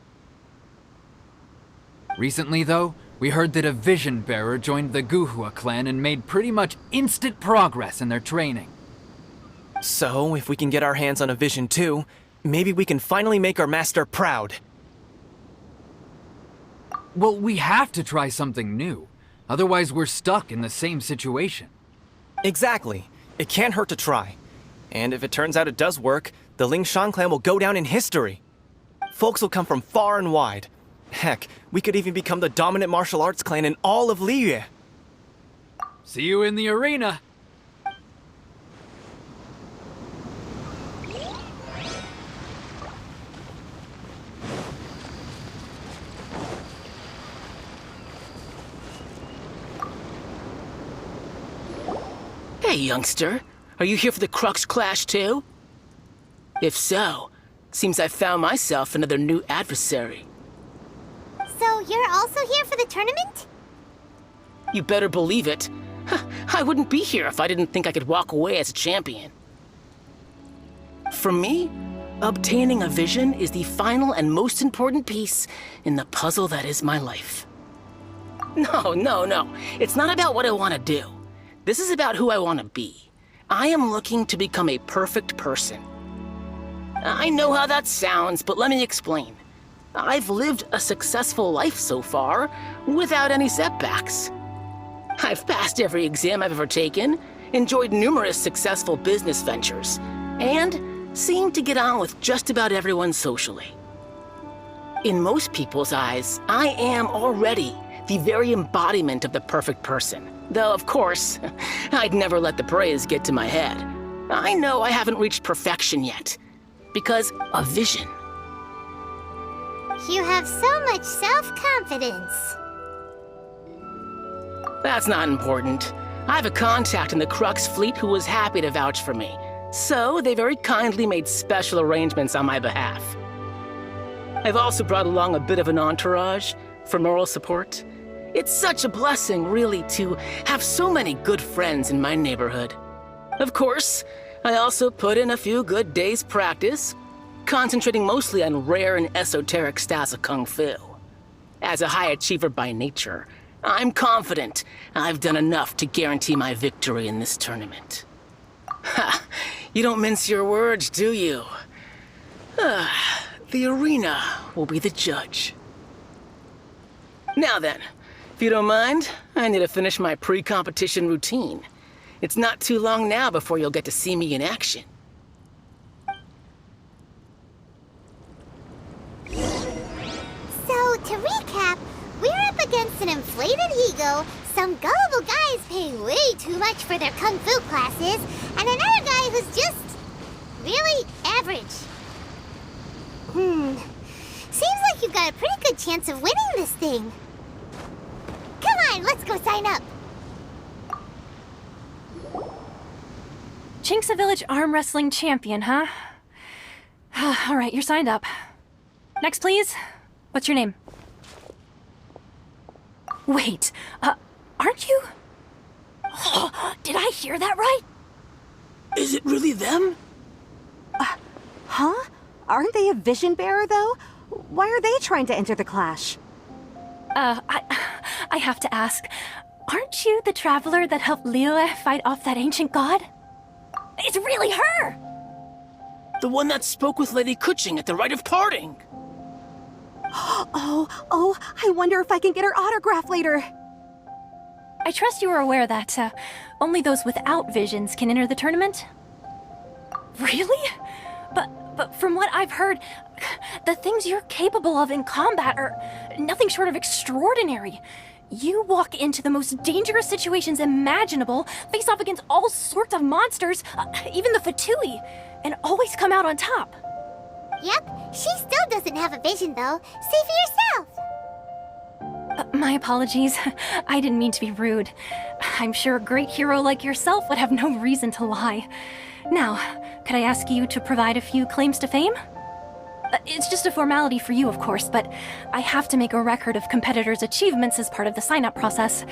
Recently, though, we heard that a Vision Bearer joined the Guhua clan and made pretty much instant progress in their training. So, if we can get our hands on a Vision too, maybe we can finally make our master proud. Well, we have to try something new. Otherwise, we're stuck in the same situation. Exactly. It can't hurt to try. And if it turns out it does work, the Lingshan clan will go down in history. Folks will come from far and wide. Heck, we could even become the dominant martial arts clan in all of Liyue. See you in the arena. Hey, youngster. Are you here for the Crux Clash, too? If so, seems I found myself another new adversary. So you're also here for the tournament? You better believe it. I wouldn't be here if I didn't think I could walk away as a champion. For me, obtaining a vision is the final and most important piece in the puzzle that is my life. No. It's not about what I want to do. This is about who I want to be. I am looking to become a perfect person. I know how that sounds, but let me explain. I've lived a successful life so far, without any setbacks. I've passed every exam I've ever taken, enjoyed numerous successful business ventures, and seem to get on with just about everyone socially. In most people's eyes, I am already the very embodiment of the perfect person. Though, of course, I'd never let the praise get to my head. I know I haven't reached perfection yet, because a vision. You have so much self-confidence. That's not important. I have a contact in the Crux fleet who was happy to vouch for me, so they very kindly made special arrangements on my behalf. I've also brought along a bit of an entourage for moral support. It's such a blessing, really, to have so many good friends in my neighborhood. Of course, I also put in a few good days' practice, concentrating mostly on rare and esoteric styles of Kung Fu. As a high achiever by nature, I'm confident I've done enough to guarantee my victory in this tournament. Ha! You don't mince your words, do you? The arena will be the judge. Now then, if you don't mind, I need to finish my pre-competition routine. It's not too long now before you'll get to see me in action. So, to recap, we're up against an inflated ego, some gullible guys paying way too much for their kung fu classes, and another guy who's just really average. Seems like you've got a pretty good chance of winning this thing. Come on, let's go sign up. Chinksa Village arm wrestling champion, huh? All right, you're signed up. Next, please. What's your name? Wait, aren't you? Did I hear that right? Is it really them? Huh? Aren't they a vision bearer, though? Why are they trying to enter the clash? I have to ask, aren't you the traveler that helped Liyue fight off that ancient god? It's really her! The one that spoke with Lady Kuching at the rite of parting. Oh, I wonder if I can get her autograph later. I trust you are aware that only those without visions can enter the tournament? Really? But from what I've heard, the things you're capable of in combat are nothing short of extraordinary. You walk into the most dangerous situations imaginable, face off against all sorts of monsters, even the Fatui, and always come out on top. Yep, she still doesn't have a vision, though. See for yourself. My apologies. I didn't mean to be rude. I'm sure a great hero like yourself would have no reason to lie. Now, could I ask you to provide a few claims to fame? It's just a formality for you, of course, but I have to make a record of competitors' achievements as part of the sign-up process.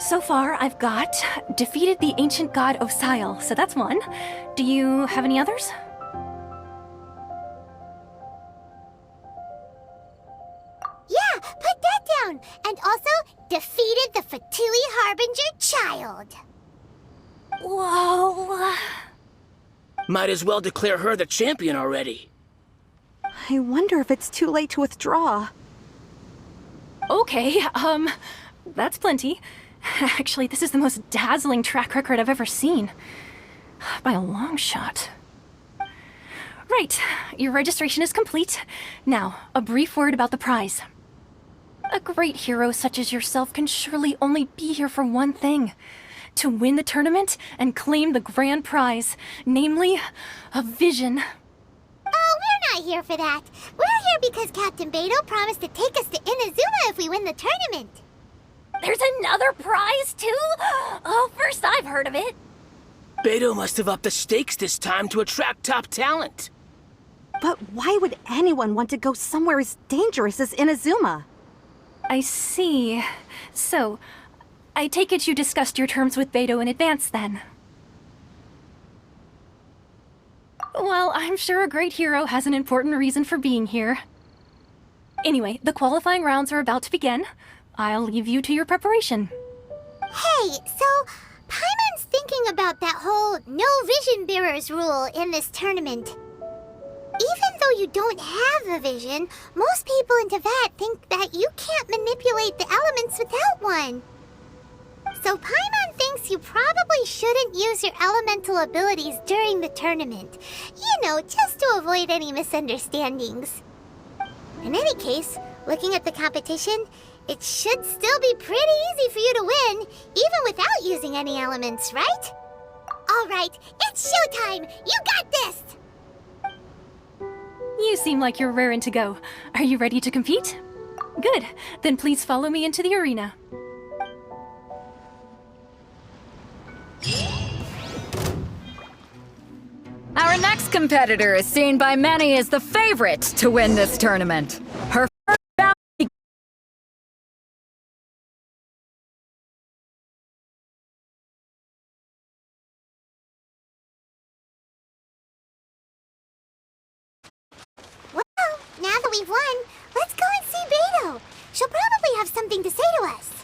So far, I've got defeated the ancient god Osile, so that's one. Do you have any others? Yeah, put that down. And also, defeated the Fatui Harbinger child. Whoa. Might as well declare her the champion already. I wonder if it's too late to withdraw. Okay, that's plenty. Actually, this is the most dazzling track record I've ever seen. By a long shot. Right, your registration is complete. Now, a brief word about the prize. A great hero such as yourself can surely only be here for one thing. To win the tournament and claim the grand prize, namely, a vision. Oh, we're not here for that. We're here because Captain Beto promised to take us to Inazuma if we win the tournament. There's another prize, too? Oh, first I've heard of it. Beto must have upped the stakes this time to attract top talent. But why would anyone want to go somewhere as dangerous as Inazuma? I see. So, I take it you discussed your terms with Beto in advance, then? Well, I'm sure a great hero has an important reason for being here. Anyway, the qualifying rounds are about to begin. I'll leave you to your preparation. Hey, so Paimon's thinking about that whole no vision bearers rule in this tournament. Even though you don't have a vision, most people in Teyvat think that you can't manipulate the elements without one. So Paimon thinks you probably shouldn't use your elemental abilities during the tournament. You know, just to avoid any misunderstandings. In any case, looking at the competition, it should still be pretty easy for you to win, even without using any elements, right? All right, it's showtime! You got this! You seem like you're raring to go. Are you ready to compete? Good. Then please follow me into the arena. Our next competitor is seen by many as the favorite to win this tournament. Her first bout. Well, now that we've won, let's go and see Beto. She'll probably have something to say to us.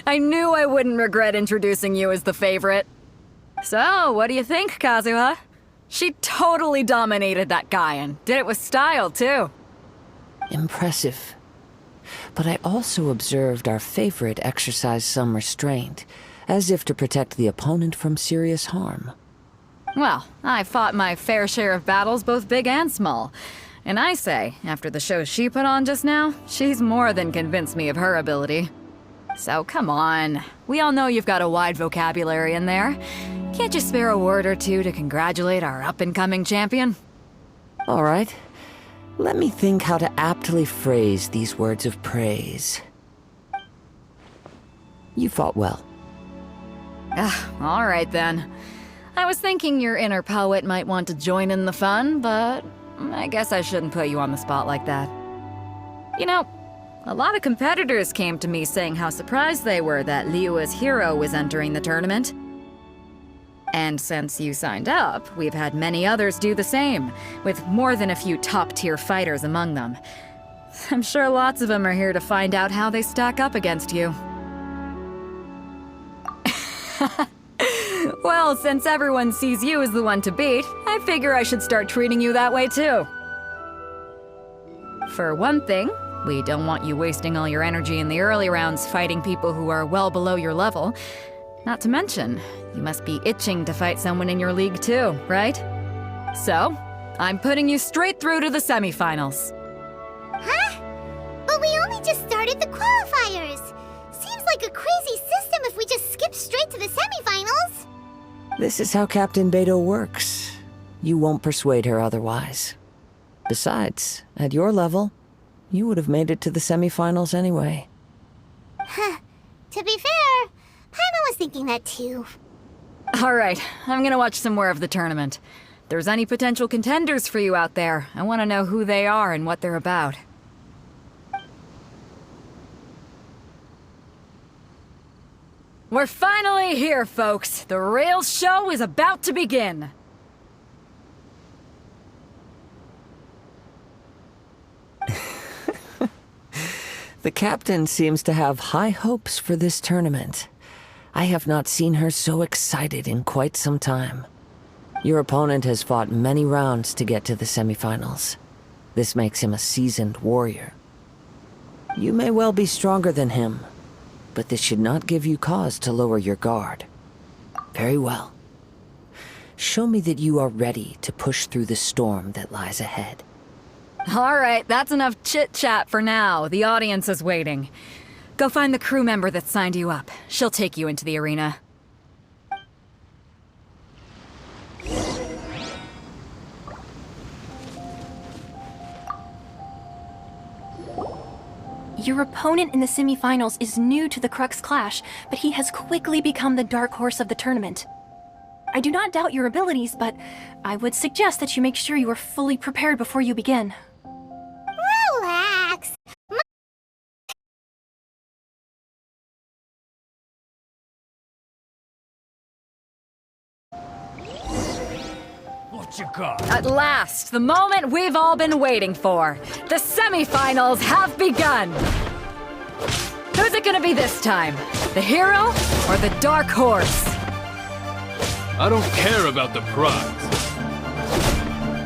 I knew I wouldn't regret introducing you as the favorite. So, what do you think, Kazuha? She totally dominated that guy and did it with style, too. Impressive. But I also observed our favorite exercise some restraint, as if to protect the opponent from serious harm. Well, I fought my fair share of battles, both big and small. And I say, after the show she put on just now, she's more than convinced me of her ability. So come on, we all know you've got a wide vocabulary in there. Can't you spare a word or two to congratulate our up-and-coming champion? All right. Let me think how to aptly phrase these words of praise. You fought well. All right then. I was thinking your inner poet might want to join in the fun, but I guess I shouldn't put you on the spot like that. You know, a lot of competitors came to me saying how surprised they were that Liyue's hero was entering the tournament. And since you signed up, we've had many others do the same, with more than a few top-tier fighters among them. I'm sure lots of them are here to find out how they stack up against you. Well, since everyone sees you as the one to beat, I figure I should start treating you that way too. For one thing, we don't want you wasting all your energy in the early rounds fighting people who are well below your level. Not to mention, you must be itching to fight someone in your league too, right? So, I'm putting you straight through to the semifinals. Huh? But we only just started the qualifiers. Seems like a crazy system if we just skip straight to the semifinals. This is how Captain Beto works. You won't persuade her otherwise. Besides, at your level, you would have made it to the semifinals anyway. To be fair, Paimon was thinking that too. All right, I'm gonna watch some more of the tournament. If there's any potential contenders for you out there, I want to know who they are and what they're about. We're finally here, folks. The rail show is about to begin. The captain seems to have high hopes for this tournament. I have not seen her so excited in quite some time. Your opponent has fought many rounds to get to the semifinals. This makes him a seasoned warrior. You may well be stronger than him, but this should not give you cause to lower your guard. Very well. Show me that you are ready to push through the storm that lies ahead. All right, that's enough chit-chat for now. The audience is waiting. Go find the crew member that signed you up. She'll take you into the arena. Your opponent in the semifinals is new to the Crux Clash, but he has quickly become the dark horse of the tournament. I do not doubt your abilities, but I would suggest that you make sure you are fully prepared before you begin. Relax. What you got? At last, the moment we've all been waiting for. The semifinals have begun. Who's it gonna be this time? The hero or the dark horse? I don't care about the prize.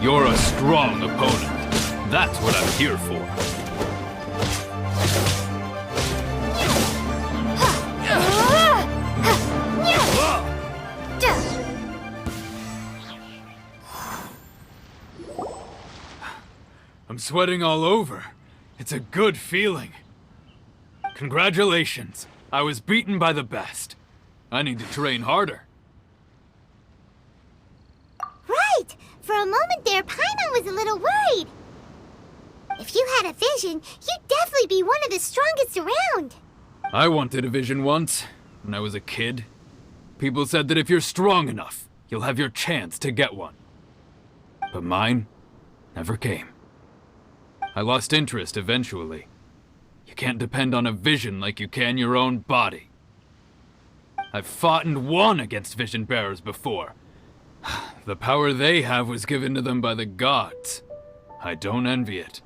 You're a strong opponent. That's what I'm here for. I'm sweating all over. It's a good feeling. Congratulations. I was beaten by the best. I need to train harder. Right! For a moment there, Paimon was a little worried. If you had a vision, you'd definitely be one of the strongest around. I wanted a vision once, when I was a kid. People said that if you're strong enough, you'll have your chance to get one. But mine never came. I lost interest eventually. You can't depend on a vision like you can your own body. I've fought and won against vision bearers before. The power they have was given to them by the gods. I don't envy it.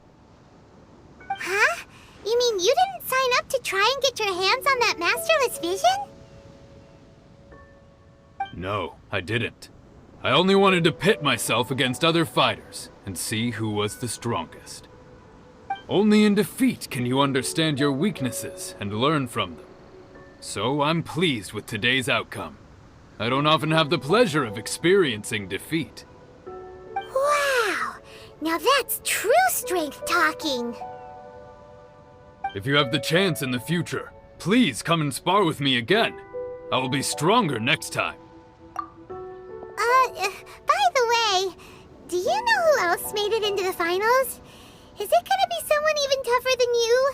Huh? You mean you didn't sign up to try and get your hands on that masterless vision? No, I didn't. I only wanted to pit myself against other fighters and see who was the strongest. Only in defeat can you understand your weaknesses and learn from them. So I'm pleased with today's outcome. I don't often have the pleasure of experiencing defeat. Wow! Now that's true strength talking. If you have the chance in the future, please come and spar with me again. I will be stronger next time. By the way, do you know who else made it into the finals? Is it gonna be someone even tougher than you?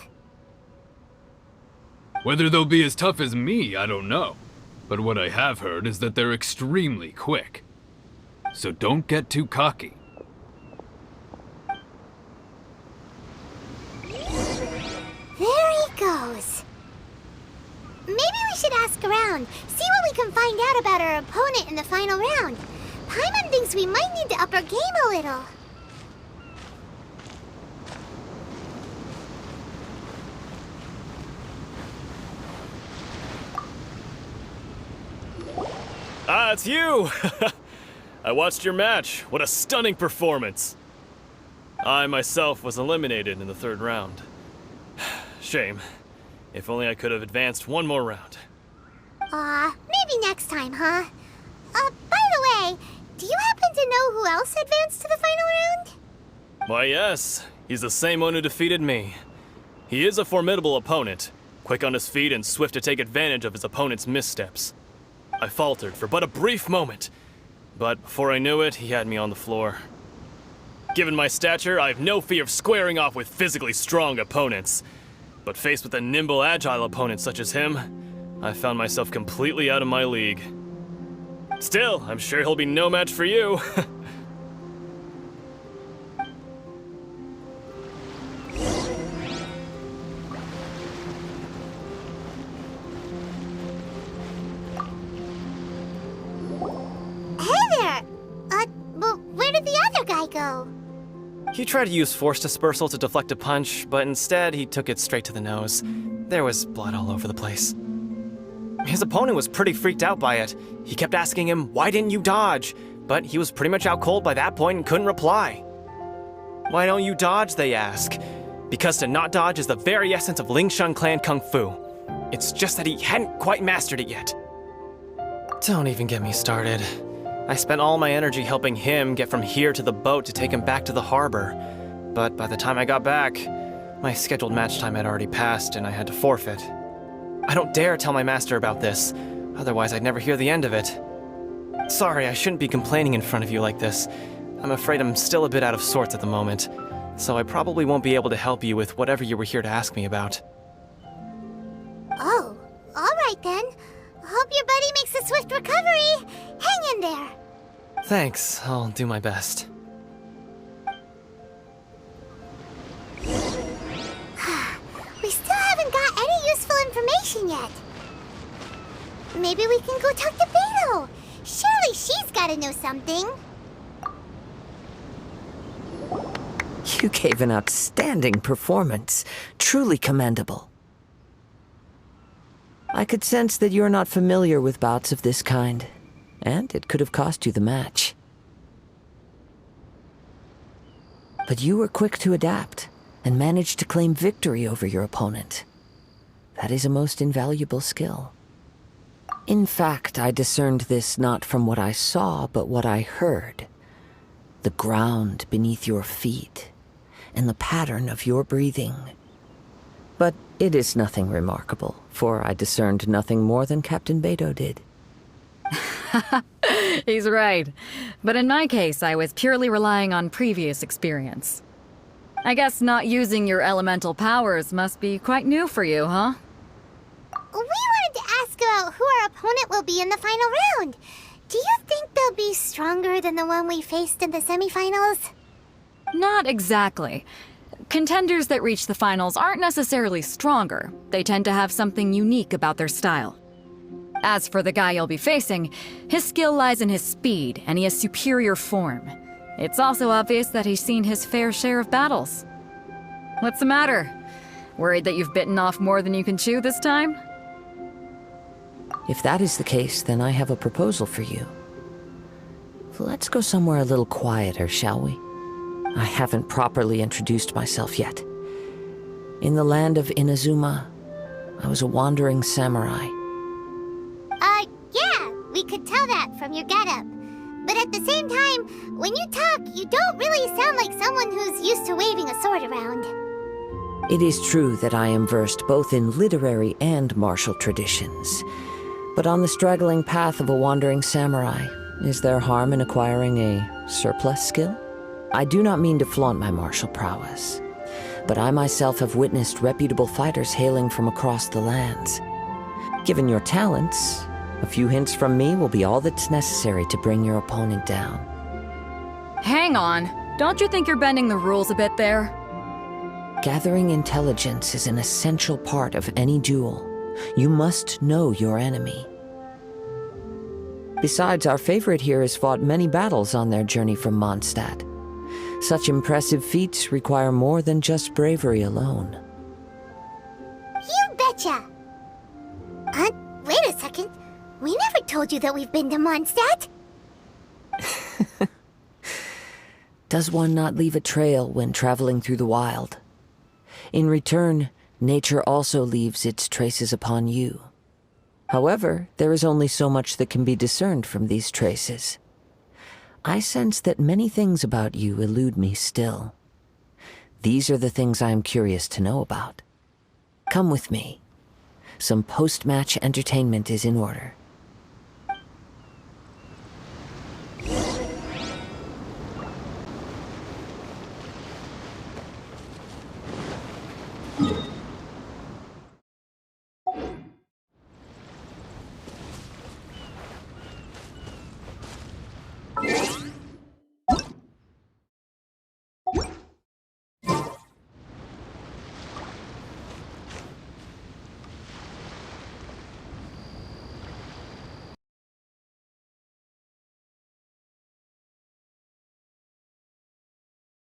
Whether they'll be as tough as me, I don't know. But what I have heard is that they're extremely quick. So don't get too cocky. There he goes. Maybe we should ask around, see what we can find out about our opponent in the final round. Paimon thinks we might need to up our game a little. Ah, it's you! I watched your match. What a stunning performance. I myself was eliminated in the third round. Shame. If only I could have advanced one more round. Maybe next time, huh? By the way, do you happen to know who else advanced to the final round? Why, yes. He's the same one who defeated me. He is a formidable opponent, quick on his feet and swift to take advantage of his opponent's missteps. I faltered for but a brief moment, But before I knew it, he had me on the floor. Given my stature, I have no fear of squaring off with physically strong opponents. But faced with a nimble, agile opponent such as him, I found myself completely out of my league. Still, I'm sure he'll be no match for you. Hey there! Well, where did the other guy go? He tried to use force dispersal to deflect a punch, but instead he took it straight to the nose. There was blood all over the place. His opponent was pretty freaked out by it. He kept asking him, "Why didn't you dodge?" But he was pretty much out cold by that point and couldn't reply. "Why don't you dodge?" they ask. Because to not dodge is the very essence of Lingshan clan kung fu. It's just that he hadn't quite mastered it yet. Don't even get me started. I spent all my energy helping him get from here to the boat to take him back to the harbor. But by the time I got back, my scheduled match time had already passed and I had to forfeit. I don't dare tell my master about this, otherwise I'd never hear the end of it. Sorry, I shouldn't be complaining in front of you like this. I'm afraid I'm still a bit out of sorts at the moment, so I probably won't be able to help you with whatever you were here to ask me about. Oh, alright then. Hope your buddy makes a swift recovery. Hang in there. Thanks, I'll do my best. We still haven't got any useful information yet. Maybe we can go talk to Beto. Surely she's gotta know something. You gave an outstanding performance. Truly commendable. I could sense that you're not familiar with bouts of this kind, and it could have cost you the match. But you were quick to adapt, and managed to claim victory over your opponent. That is a most invaluable skill. In fact, I discerned this not from what I saw, but what I heard. The ground beneath your feet, and the pattern of your breathing. But it is nothing remarkable, for I discerned nothing more than Captain Beto did. He's right. But in my case, I was purely relying on previous experience. I guess not using your elemental powers must be quite new for you, huh? We wanted to ask about who our opponent will be in the final round. Do you think they'll be stronger than the one we faced in the semifinals? Not exactly. Contenders that reach the finals aren't necessarily stronger. They tend to have something unique about their style. As for the guy you'll be facing, his skill lies in his speed, and he has superior form. It's also obvious that he's seen his fair share of battles. What's the matter? Worried that you've bitten off more than you can chew this time? If that is the case, then I have a proposal for you. Let's go somewhere a little quieter, shall we? I haven't properly introduced myself yet. In the land of Inazuma, I was a wandering samurai. Yeah, we could tell that from your getup. But at the same time, when you talk, you don't really sound like someone who's used to waving a sword around. It is true that I am versed both in literary and martial traditions. But on the straggling path of a wandering samurai, is there harm in acquiring a surplus skill? I do not mean to flaunt my martial prowess, but I myself have witnessed reputable fighters hailing from across the lands. Given your talents, a few hints from me will be all that's necessary to bring your opponent down. Hang on. Don't you think you're bending the rules a bit there? Gathering intelligence is an essential part of any duel. You must know your enemy. Besides, our favorite here has fought many battles on their journey from Mondstadt. Such impressive feats require more than just bravery alone. You betcha! Wait a second. We never told you that we've been to Mondstadt. Does one not leave a trail when traveling through the wild? In return, nature also leaves its traces upon you. However, there is only so much that can be discerned from these traces. I sense that many things about you elude me still. These are the things I am curious to know about. Come with me. Some post-match entertainment is in order.